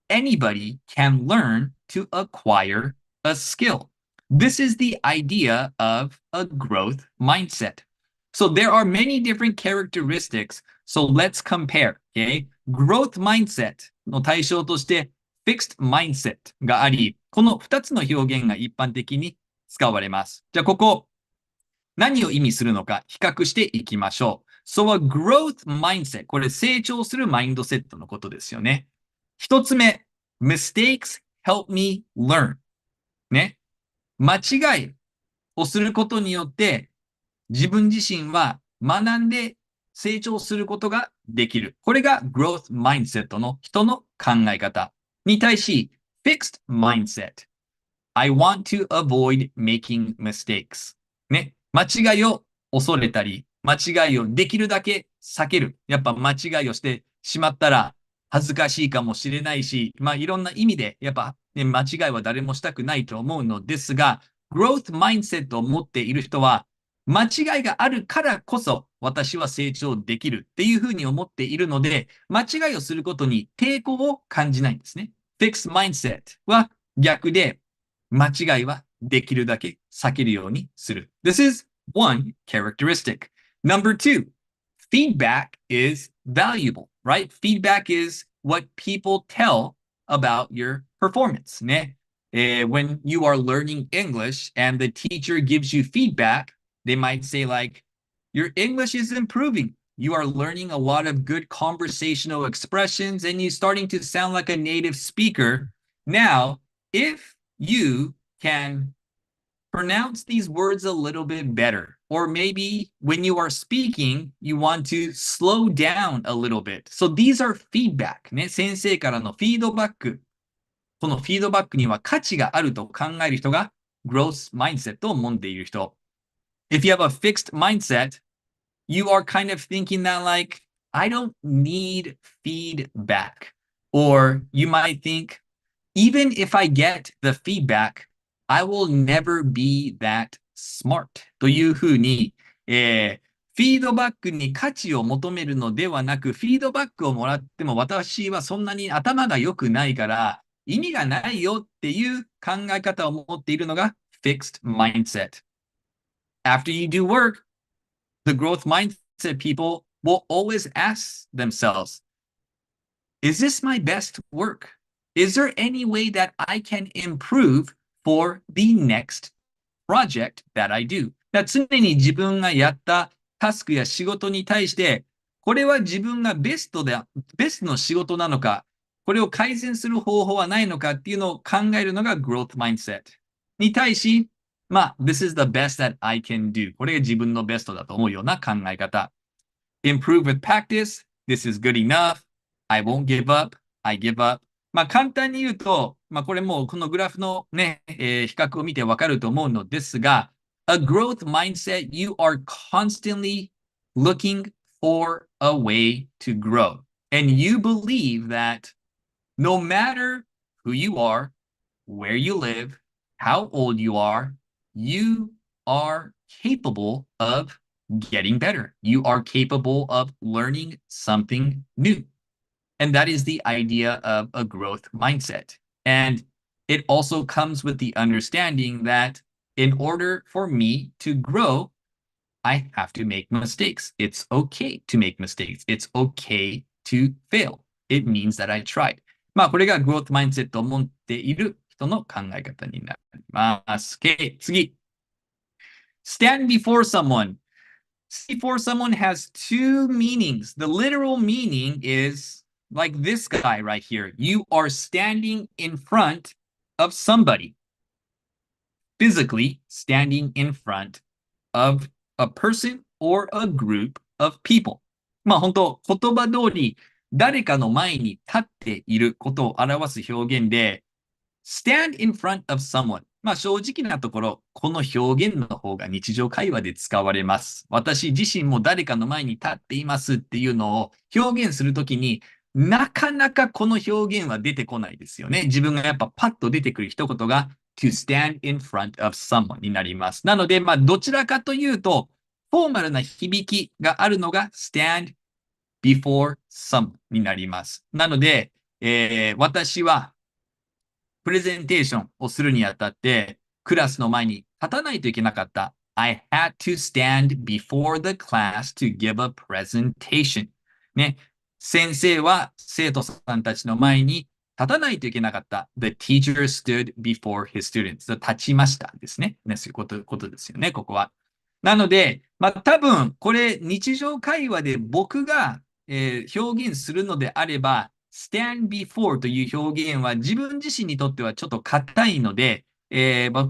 anybody can learn to acquire a skill. This is the idea of a growth mindset. So there are many different characteristics. So let's compare. Okay? Growth mindset の対象として fixed mindset があり、この2つの表現が一般的に使われます。じゃあここ、何を意味するのか比較していきましょう。So a growth mindset これ成長するマインドセットのことですよね。一つ目、mistakes help me learn ね。間違いをすることによって自分自身は学んで成長することができる。これが growth mindset の人の考え方に対し fixed mindset。I want to avoid making mistakes ね。間違いを恐れたり、間違いをできるだけ避ける。やっぱ間違いをしてしまったら恥ずかしいかもしれないし、いろんな意味で、やっぱ、ね、間違いは誰もしたくないと思うのですが、growth mindset を持っている人は、間違いがあるからこそ私は成長できるっていうふうに思っているので、間違いをすることに抵抗を感じないんですね。fixed mindset は逆で、間違いはできるだけ避けるようにする。This is one characteristic. Number two, feedback is valuable, right? Feedback is what people tell about your performance. ね。when you are learning English and the teacher gives you feedback, they might say like, your English is improving. You are learning a lot of good conversational expressions and you're starting to sound like a native speaker. Now, if you can pronounce these words a little bit better, or maybe when you are speaking, you want to slow down a little bit. So these are feedback ね。先生からのフィードバック。このフィードバックには価値があると考える人が growth mindset を持っている人。If you have a fixed mindset, you are kind of thinking that like, I don't need feedback. Or you might think, even if I get the feedback, I will never be that smart というふうに、フィードバックに価値を求めるのではなく、フィードバックをもらっても私はそんなに頭が良くないから意味がないよっていう考え方を持っているのが fixed mindset. After you do work, the growth mindset people will always ask themselves, is this my best work? Is there any way that I can improve for the next project that I do? だから常に自分がやったタスクや仕事に対して、これは自分がベストの仕事なのか、これを改善する方法はないのかっていうのを考えるのが growth mindset に対し、this is the best that I can do. これが自分のベストだと思うような考え方。Improve with practice. This is good enough. I won't give up. I give up. 簡単に言うと、これもこのグラフのね、比較を見てわかると思うのですが、a growth mindset, you are constantly looking for a way to grow. And you believe that no matter who you are, where you live, how old you are capable of getting better. You are capable of learning something new. And that is the idea of a growth mindset. And it also comes with the understanding that in order for me to grow, I have to make mistakes. It's okay to make mistakes. It's okay to fail. It means that I tried. これが growth mindset を持っている人の考え方になります。Okay, 次。Stand before someone. Before someone has two meanings. The literal meaning is like this guy right here. You are standing in front of somebody. Physically standing in front of a person or a group of people. 本当、言葉通り、誰かの前に立っていることを表す表現で、stand in front of someone。正直なところ、この表現の方が日常会話で使われます。私自身も誰かの前に立っていますっていうのを表現するときになかなかこの表現は出てこないですよね。自分がやっぱパッと出てくる一言が to stand in front of someone になります。なので、どちらかというと、フォーマルな響きがあるのが stand before someone になります。なので、私はプレゼンテーションをするにあたって、クラスの前に立たないといけなかった。I had to stand before the class to give a presentation. ね。先生は生徒さんたちの前に立たないといけなかった。The teacher stood before his students. 立ちましたですね。そういうことですよね、ここは。なので、多分、これ、日常会話で僕が、表現するのであれば、stand before という表現は自分自身にとってはちょっと硬いので、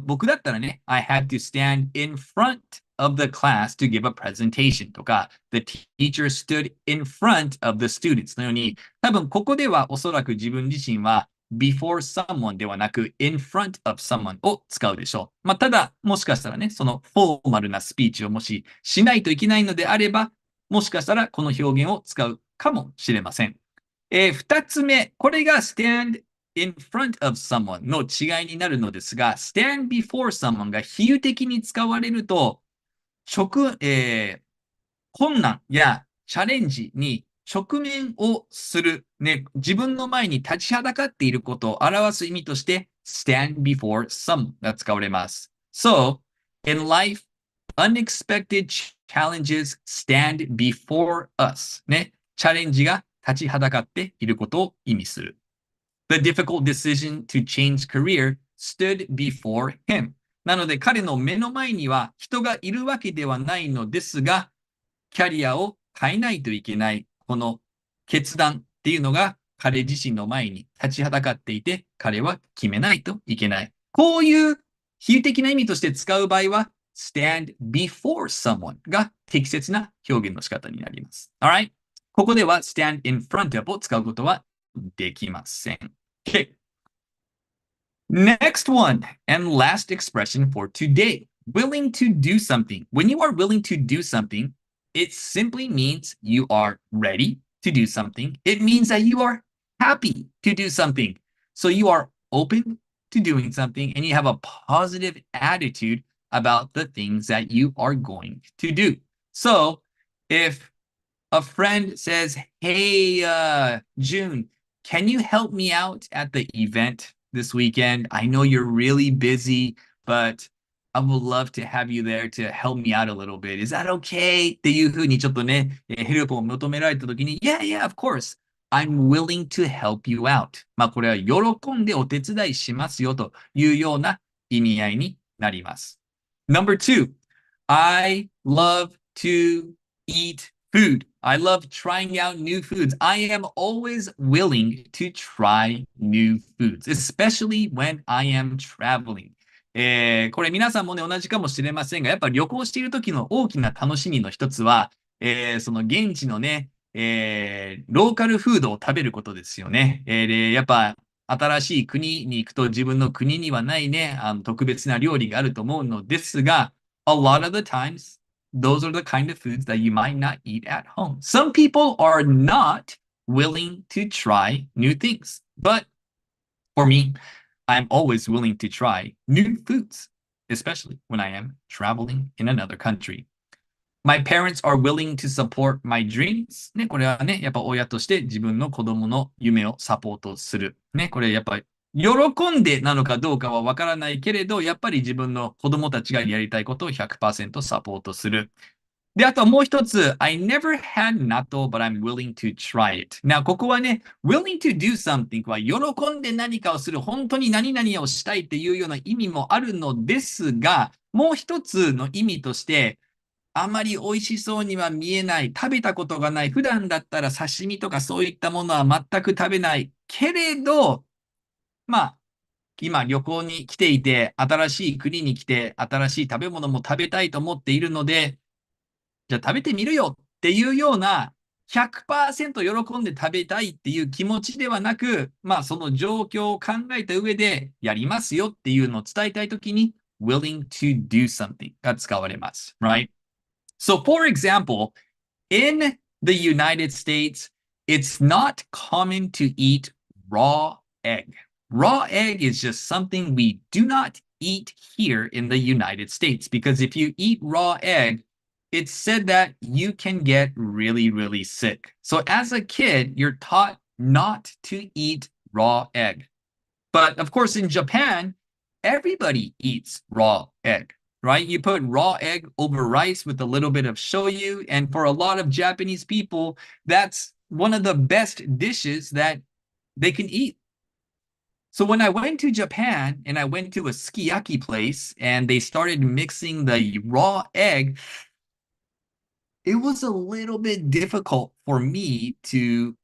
僕だったらね、I had to stand in front of the class to give a presentation とか、the teacher stood in front of the students のように、多分ここではおそらく自分自身は before someone ではなく in front of someone を使うでしょう。ただ、もしかしたらね、そのフォーマルなスピーチをもししないといけないのであれば、もしかしたらこの表現を使うかもしれません。二つ目、これが stand in front of someone の違いになるのですが、stand before someone が比喩的に使われると、困難やチャレンジに直面をする、ね、自分の前に立ちはだかっていることを表す意味として、stand before someone が使われます。So, in life, unexpected challenges stand before us. ね、チャレンジが立ちはだかっていることを意味する。The difficult decision to change career stood before him. なので彼の目の前には人がいるわけではないのですが、キャリアを変えないといけない、この決断っていうのが彼自身の前に立ちはだかっていて、彼は決めないといけない。こういう比喩的な意味として使う場合は、stand before someone が適切な表現の仕方になります。Alright? ここでは stand in front of を使うことはできません。Okay. Next one and last expression for today. Willing to do something. When you are willing to do something, it simply means you are ready to do something. It means that you are happy to do something. So you are open to doing something and you have a positive attitude about the things that you are going to do. So if a friend says, "Hey, June, can you help me out at the event this weekend? I know you're really busy, but I would love to have you there to help me out a little bit. Is that okay?" っていうふうにちょっとね、ヘルプを求められたときに、Yeah, yeah, of course. I'm willing to help you out. まあ、これは喜んでお手伝いしますよというような意味合いになります。Number two, I love to eat food. I love trying out new foods. I am always willing to try new foods, especially when I am traveling. これ皆さんもね、同じかもしれませんが、やっぱ旅行している時の大きな楽しみの一つは、その現地のね、ローカルフードを食べることですよね。で、やっぱ新しい国に行くと自分の国にはないね、特別な料理があると思うのですが、a lot of the times, those are the kind of foods that you might not eat at home. Some people are not willing to try new things. But for me, I'm always willing to try new foods, especially when I am traveling in another country. My parents are willing to support my dreams. ね、これはね、やっぱ親として自分の子供の夢をサポートする。ね、これやっぱり喜んでなのかどうかはわからないけれど、やっぱり自分の子供たちがやりたいことを100%サポートする。で、あともう一つ、I never had natto, but I'm willing to try it. ここはね、willing to do something は喜んで何かをする、本当に何々をしたいっていうような意味もあるのですが、もう一つの意味として、あまり美味しそうには見えない、食べたことがない、普段だったら刺身とかそういったものは全く食べないけれど、まあ、今旅行に来ていて、新しい国に来て、新しい食べ物も食べたいと思っているので、じゃあ食べてみるよっていうような100%喜んで食べたいっていう気持ちではなく、まあその状況を考えた上でやりますよっていうのを伝えたいときに willing to do something が使われます。Right? So for example, in the United States, it's not common to eat raw egg. Raw egg is just something we do not eat here in the United States because if you eat raw egg, it's said that you can get really, really sick. So as a kid, you're taught not to eat raw egg. But of course, in Japan, everybody eats raw egg, right? You put raw egg over rice with a little bit of shoyu. And for a lot of Japanese people, that's one of the best dishes that they can eat. So when I went to Japan and I went to a sukiyaki place and they started mixing the raw egg, it was a little bit difficult for me to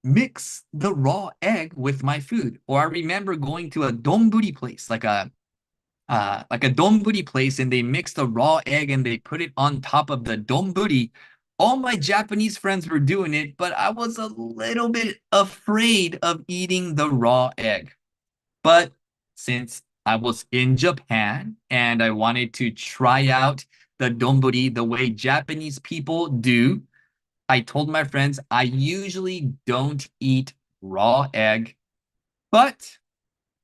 mix the raw egg with my food. Or I remember going to a donburi place, like a donburi place, and they mix the raw egg and they put it on top of the donburi. All my Japanese friends were doing it, but I was a little bit afraid of eating the raw egg. But since I was in Japan and I wanted to try out the donburi the way Japanese people do, I told my friends I usually don't eat raw egg, but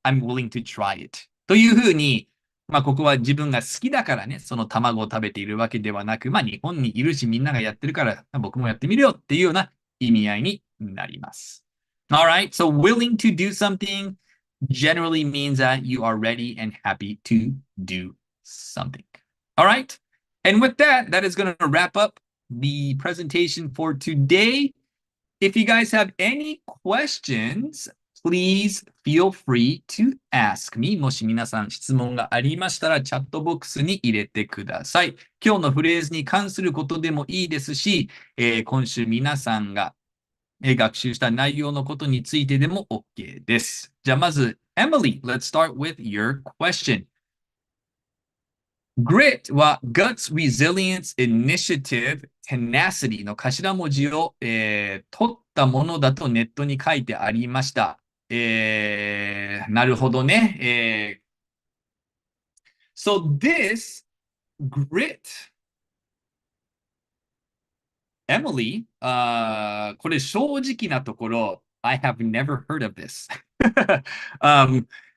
I'm willing to try it. というふうに、まあ、ここは自分が好きだからね、その卵を食べているわけではなく、まあ、日本にいるしみんながやってるから、僕もやってみるよっていうような意味合いになります。Alright, so willing to do something generally means that you are ready and happy to do something. Alright, and with that, that is going to wrap up the presentation for today. If you guys have any questions, please feel free to ask me. もし皆さん質問がありましたら、チャットボックスに入れてください。今日のフレーズに関することでもいいですし、今週皆さんが学習した内容のことについてでも OK です。じゃあまず、Emily, let's start with your question. Grit は Guts, Resilience, Initiative, Tenacity の頭文字を、取ったものだとネットに書いてありました。なるほどね。So this grit, Emily, これ正直なところ、I have never heard of this.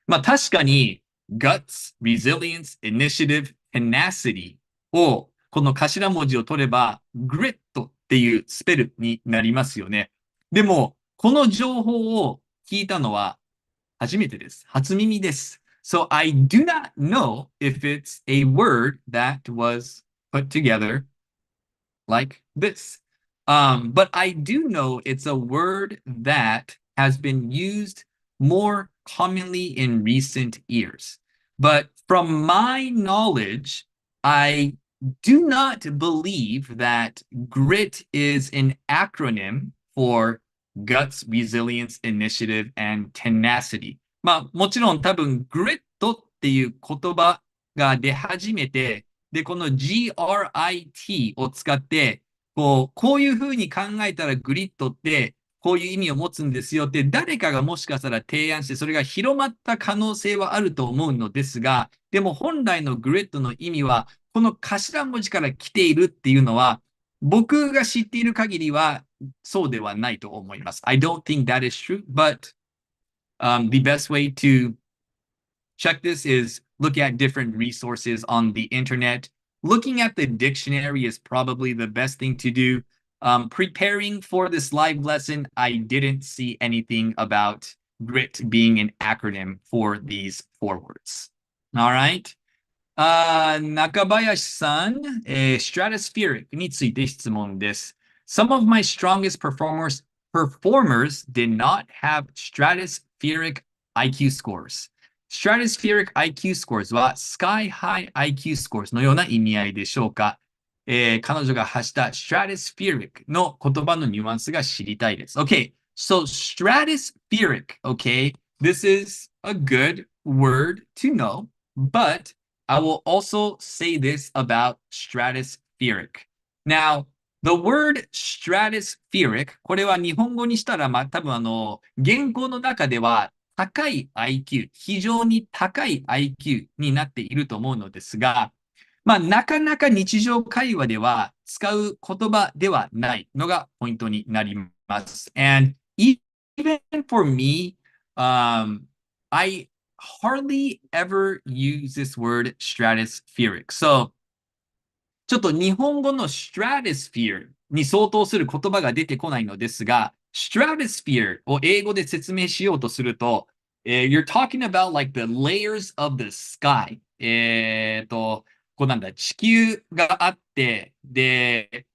まあ確かに guts, resilience, initiative, tenacity をこの頭文字を取れば grit っていうスペルになりますよね。でも、この情報を聞いたのは初めてです。初耳です。So I do not know if it's a word that was put together like this. But I do know it's a word that has been used more commonly in recent years. But from my knowledge, I do not believe that GRIT is an acronym for Guts, Resilience, Initiative, and Tenacity. まあ、もちろん多分 GRIT っていう言葉が出始めて、で、この GRIT を使って、こういうふうに考えたらグリッドってこういう意味を持つんですよって誰かがもしかしたら提案してそれが広まった可能性はあると思うのですが、でも本来のグリッドの意味はこの頭文字から来ているっていうのは僕が知っている限りはそうではないと思います。I don't think that is true, but the best way to check this is look at different resources on the internet. Looking at the dictionary is probably the best thing to do. Preparing for this live lesson, I didn't see anything about GRIT being an acronym for these four words. All right. Nakabayashi-san, stratospheric について質問です。Some of my strongest performers did not have stratospheric IQ scores. Stratospheric IQ scores は Sky High IQ scores のような意味合いでしょうか。彼女が発した stratospheric の言葉のニュアンスが知りたいです。Okay, so stratospheric, okay, this is a good word to know, but I will also say this about stratospheric. Now, the word stratospheric, これは日本語にしたら、まあ、多分言語の中では高い IQ、非常に高い IQ になっていると思うのですが、まあ、なかなか日常会話では使う言葉ではないのがポイントになります。And even for me, I hardly ever use this word stratospheric. So, ちょっと日本語の stratosphere に相当する言葉が出てこないのですが、stratosphere を英語で説明しようとすると、you're talking about like the layers of the sky. こうなんだ、地球があって、で、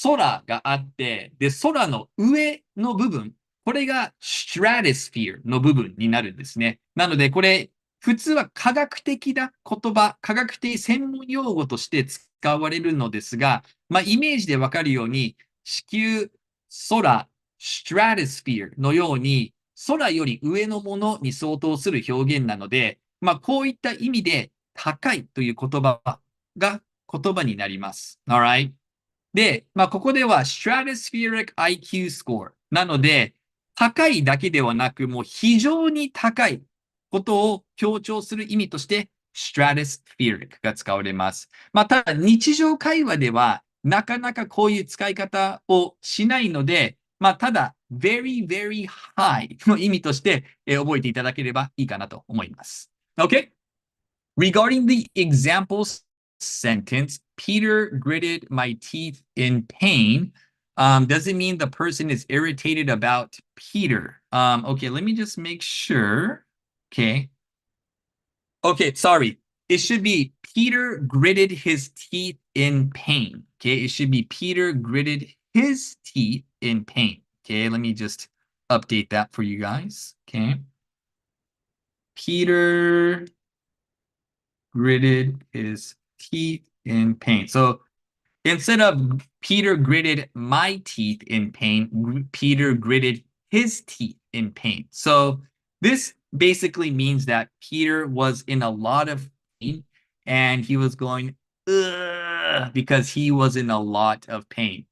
空があって、で、空の上の部分、これが stratosphere の部分になるんですね。なので、これ、普通は科学的な言葉、科学的専門用語として使われるのですが、まあ、イメージでわかるように、地球、空、stratosphere のように、空より上のものに相当する表現なので、まあ、こういった意味で、高いという言葉が言葉になります。Alright? で、まあ、ここでは stratospheric IQ score なので、高いだけではなく、もう非常に高いことを強調する意味として、stratospheric が使われます。まあ、ただ、日常会話では、なかなかこういう使い方をしないので、まあ、ただ、very, very high の意味として、覚えていただければいいかなと思います。Okay? Regarding the example sentence, Peter gritted my teeth in pain. Does it mean the person is irritated about Peter? Okay, let me just make sure. Okay. Okay, sorry. It should be Peter gritted his teeth in pain. Okay, it should be Peter gritted his teeth in pain. Okay, let me just update that for you guys. Okay. Peter gritted his teeth in pain. So instead of Peter gritted my teeth in pain, Peter gritted his teeth in pain. So this basically means that Peter was in a lot of pain and he was going, ugh, because he was in a lot of pain.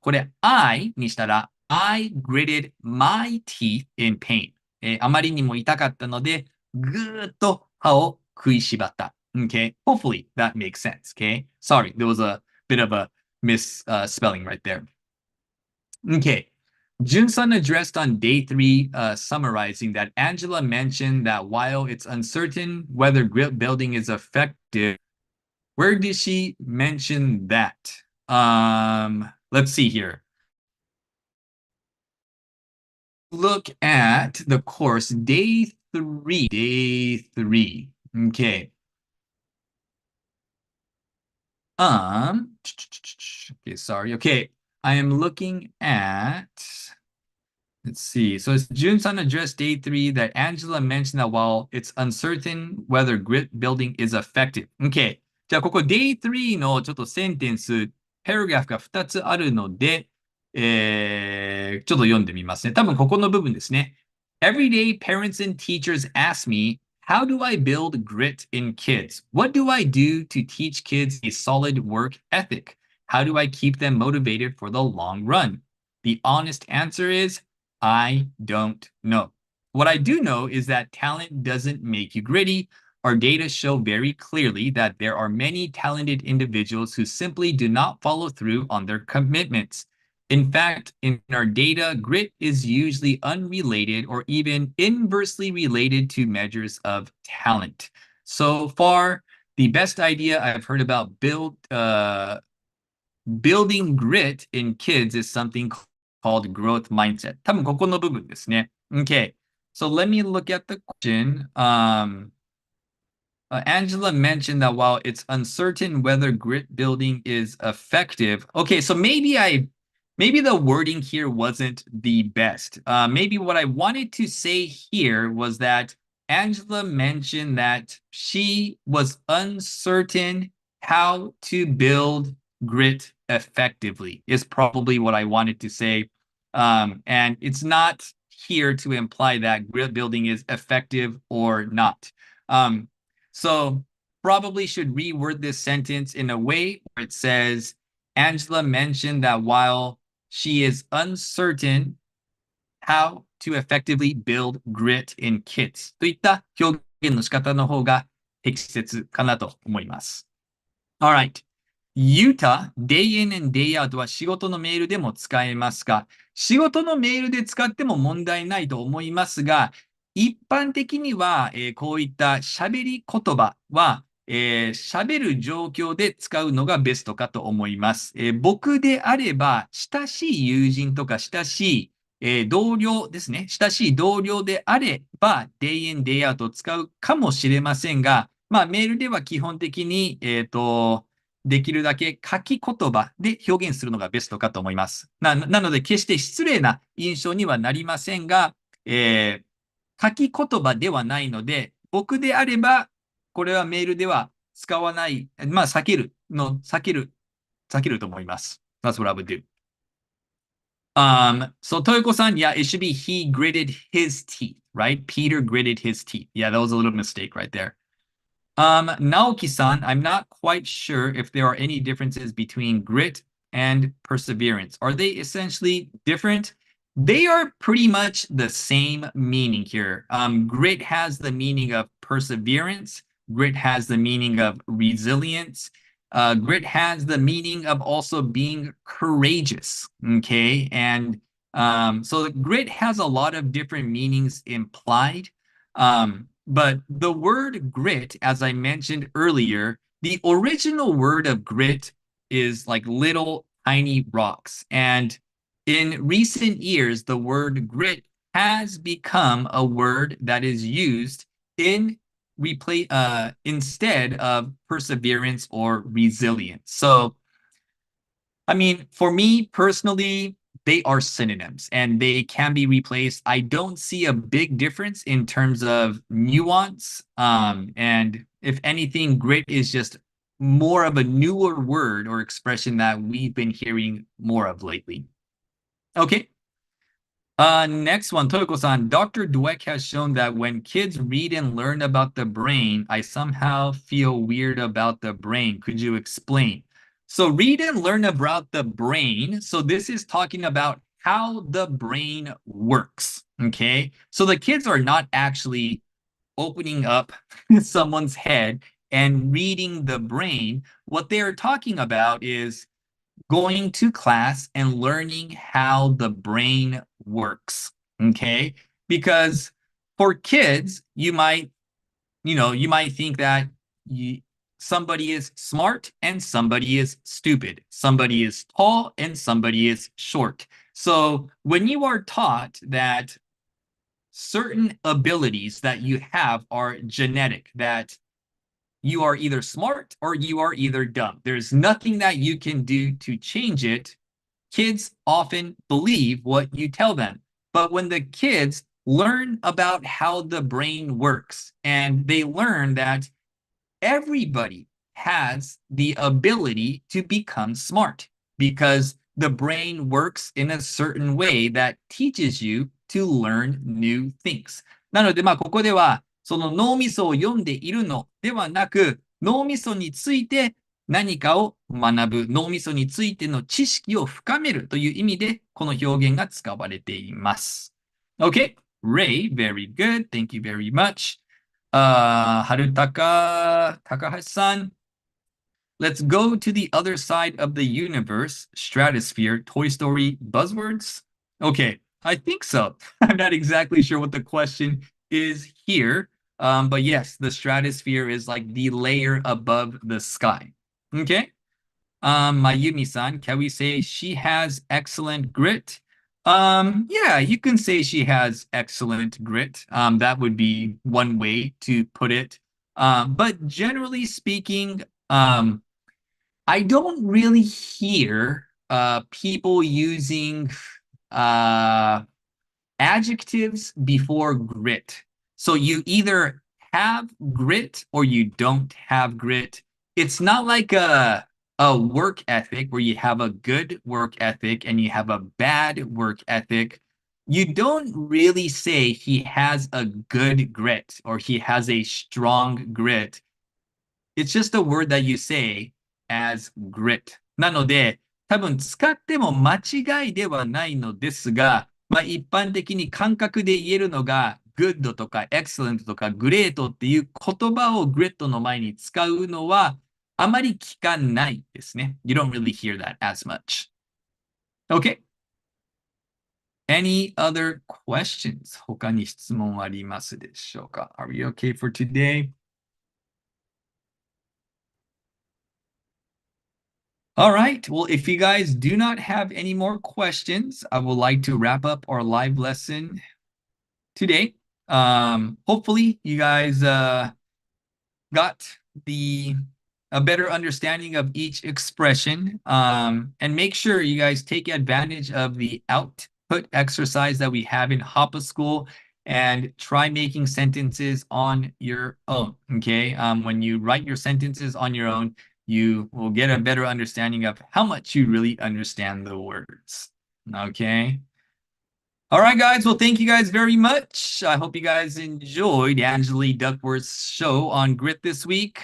これ I にしたら I gritted my teeth in pain. あまりにも痛かったのでぐーっと歯を食いしばった。Okay, hopefully that makes sense. Okay, sorry, there was a bit of a misspelling right there. Okay, Jun-san addressed on day 3, summarizing that Angela mentioned that while it's uncertain whether grit building is effective, where did she mention that? Let's see here. Look at the course, day 3. Day 3. Okay. Okay, sorry. Okay, I am looking at, let's see. So it's Jun-san addressed day 3 that Angela mentioned that while it's uncertain whether grit building is effective. Okay. じゃあここ day 3のちょっとセンテンス、パラグラフが2つあるので、ちょっと読んでみますね。多分ここの部分ですね。Every day, parents and teachers ask me, how do I build grit in kids? What do I do to teach kids a solid work ethic? How do I keep them motivated for the long run? The honest answer is, I don't know. What I do know is that talent doesn't make you gritty. Our data show very clearly that there are many talented individuals who simply do not follow through on their commitments. In fact, in our data, grit is usually unrelated or even inversely related to measures of talent. So far, the best idea I've heard about building grit in kids is something called growth mindset. 多分ここの部分ですね。Okay, so let me look at the question. Angela mentioned that while it's uncertain whether grit building is effective. Okay, so maybe the wording here wasn't the best. Maybe what I wanted to say here was that Angela mentioned that she was uncertain how to build grit effectively, is probably what I wanted to say. And it's not here to imply that grit building is effective or not. So probably should reword this sentence in a way where it says, Angela mentioned that while she is uncertain how to effectively build grit in kids といった表現の仕方の方が適切かなと思います。Alright. Yuta, day in and day out は仕事のメールでも使えますか？仕事のメールで使っても問題ないと思いますが、一般的には、こういった喋り言葉は、喋る状況で使うのがベストかと思います。僕であれば、親しい友人とか親しい、同僚ですね。親しい同僚であれば、day in, day out を使うかもしれませんが、まあ、メールでは基本的に、できるだけ書き言葉で表現するのがベストかと思います。なので、決して失礼な印象にはなりませんが、書き言葉ではないので、僕であれば、これはメールでは使わない、まあ、避けると思います。That's what I would do. So Toyoko-san, yeah, it should be he gritted his teeth, right? Peter gritted his teeth. Yeah, that was a little mistake right there. Naoki-san, I'm not quite sure if there are any differences between grit and perseverance. Are they essentially different? They are pretty much the same meaning here. Grit has the meaning of perseverance. Grit has the meaning of resilience. Grit has the meaning of also being courageous. Okay, and so grit has a lot of different meanings implied. But the word grit, as I mentioned earlier, the original word of grit is like little tiny rocks. And in recent years, the word grit has become a word that is used in instead of perseverance or resilience. So, I mean, for me personally, they are synonyms and they can be replaced. I don't see a big difference in terms of nuance. And if anything, grit is just more of a newer word or expression that we've been hearing more of lately. Okay. Next one, Toyoko-san. Dr. Dweck has shown that when kids read and learn about the brain, I somehow feel weird about the brain. Could you explain? So read and learn about the brain. So this is talking about how the brain works. Okay. So the kids are not actually opening up someone's head and reading the brain. What they're talking about is going to class and learning how the brain works. Okay. Because for kids, you might think that somebody is smart and somebody is stupid. Somebody is tall and somebody is short. So when you are taught that certain abilities that you have are genetic, that you are either smart or you are either dumb, there's nothing that you can do to change it. Kids often believe what you tell them. But when the kids learn about how the brain works and they learn that everybody has the ability to become smart because the brain works in a certain way that teaches you to learn new things. なので、ここでは、その脳みそを読んでいるのではなく、脳みそについて何かを学ぶ、脳みそについての知識を深めるという意味で、この表現が使われています。Okay, Ray, very good. Thank you very much. Harutaka Takahashi-san. Let's go to the other side of the universe, stratosphere, Toy Story buzzwords. Okay, I think so. I'm not exactly sure what the question is here. But yes, the stratosphere is like the layer above the sky. Okay. Mayumi-san, can we say she has excellent grit? Yeah, you can say she has excellent grit. That would be one way to put it. But generally speaking, I don't really hear people using adjectives before grit. So you either have grit or you don't have grit. It's not like a work ethic where you have a good work ethic and you have a bad work ethic. You don't really say he has a good grit or he has a strong grit. It's just a word that you say as grit. なので、多分使っても間違いではないのですが、一般的に感覚で言えるのが、good とか excellent とか great っていう言葉を grit の前に使うのはあまり聞かないですね。You don't really hear that as much. Okay. Any other questions? 他に質問ありますでしょうか? Are we okay for today? All right. Well, if you guys do not have any more questions, I would like to wrap up our live lesson today. Hopefully you guys got a better understanding of each expression. And make sure you guys take advantage of the output exercise that we have in Hoppa School and try making sentences on your own. Okay. When you write your sentences on your own, you will get a better understanding of how much you really understand the words. Okay. All right, guys. Well, thank you guys very much. I hope you guys enjoyed Angeli Duckworth's show on Grit this week.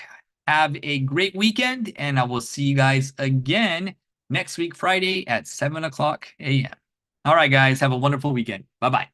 Have a great weekend, and I will see you guys again next week, Friday at 7 o'clock a.m. All right, guys. Have a wonderful weekend. Bye-bye.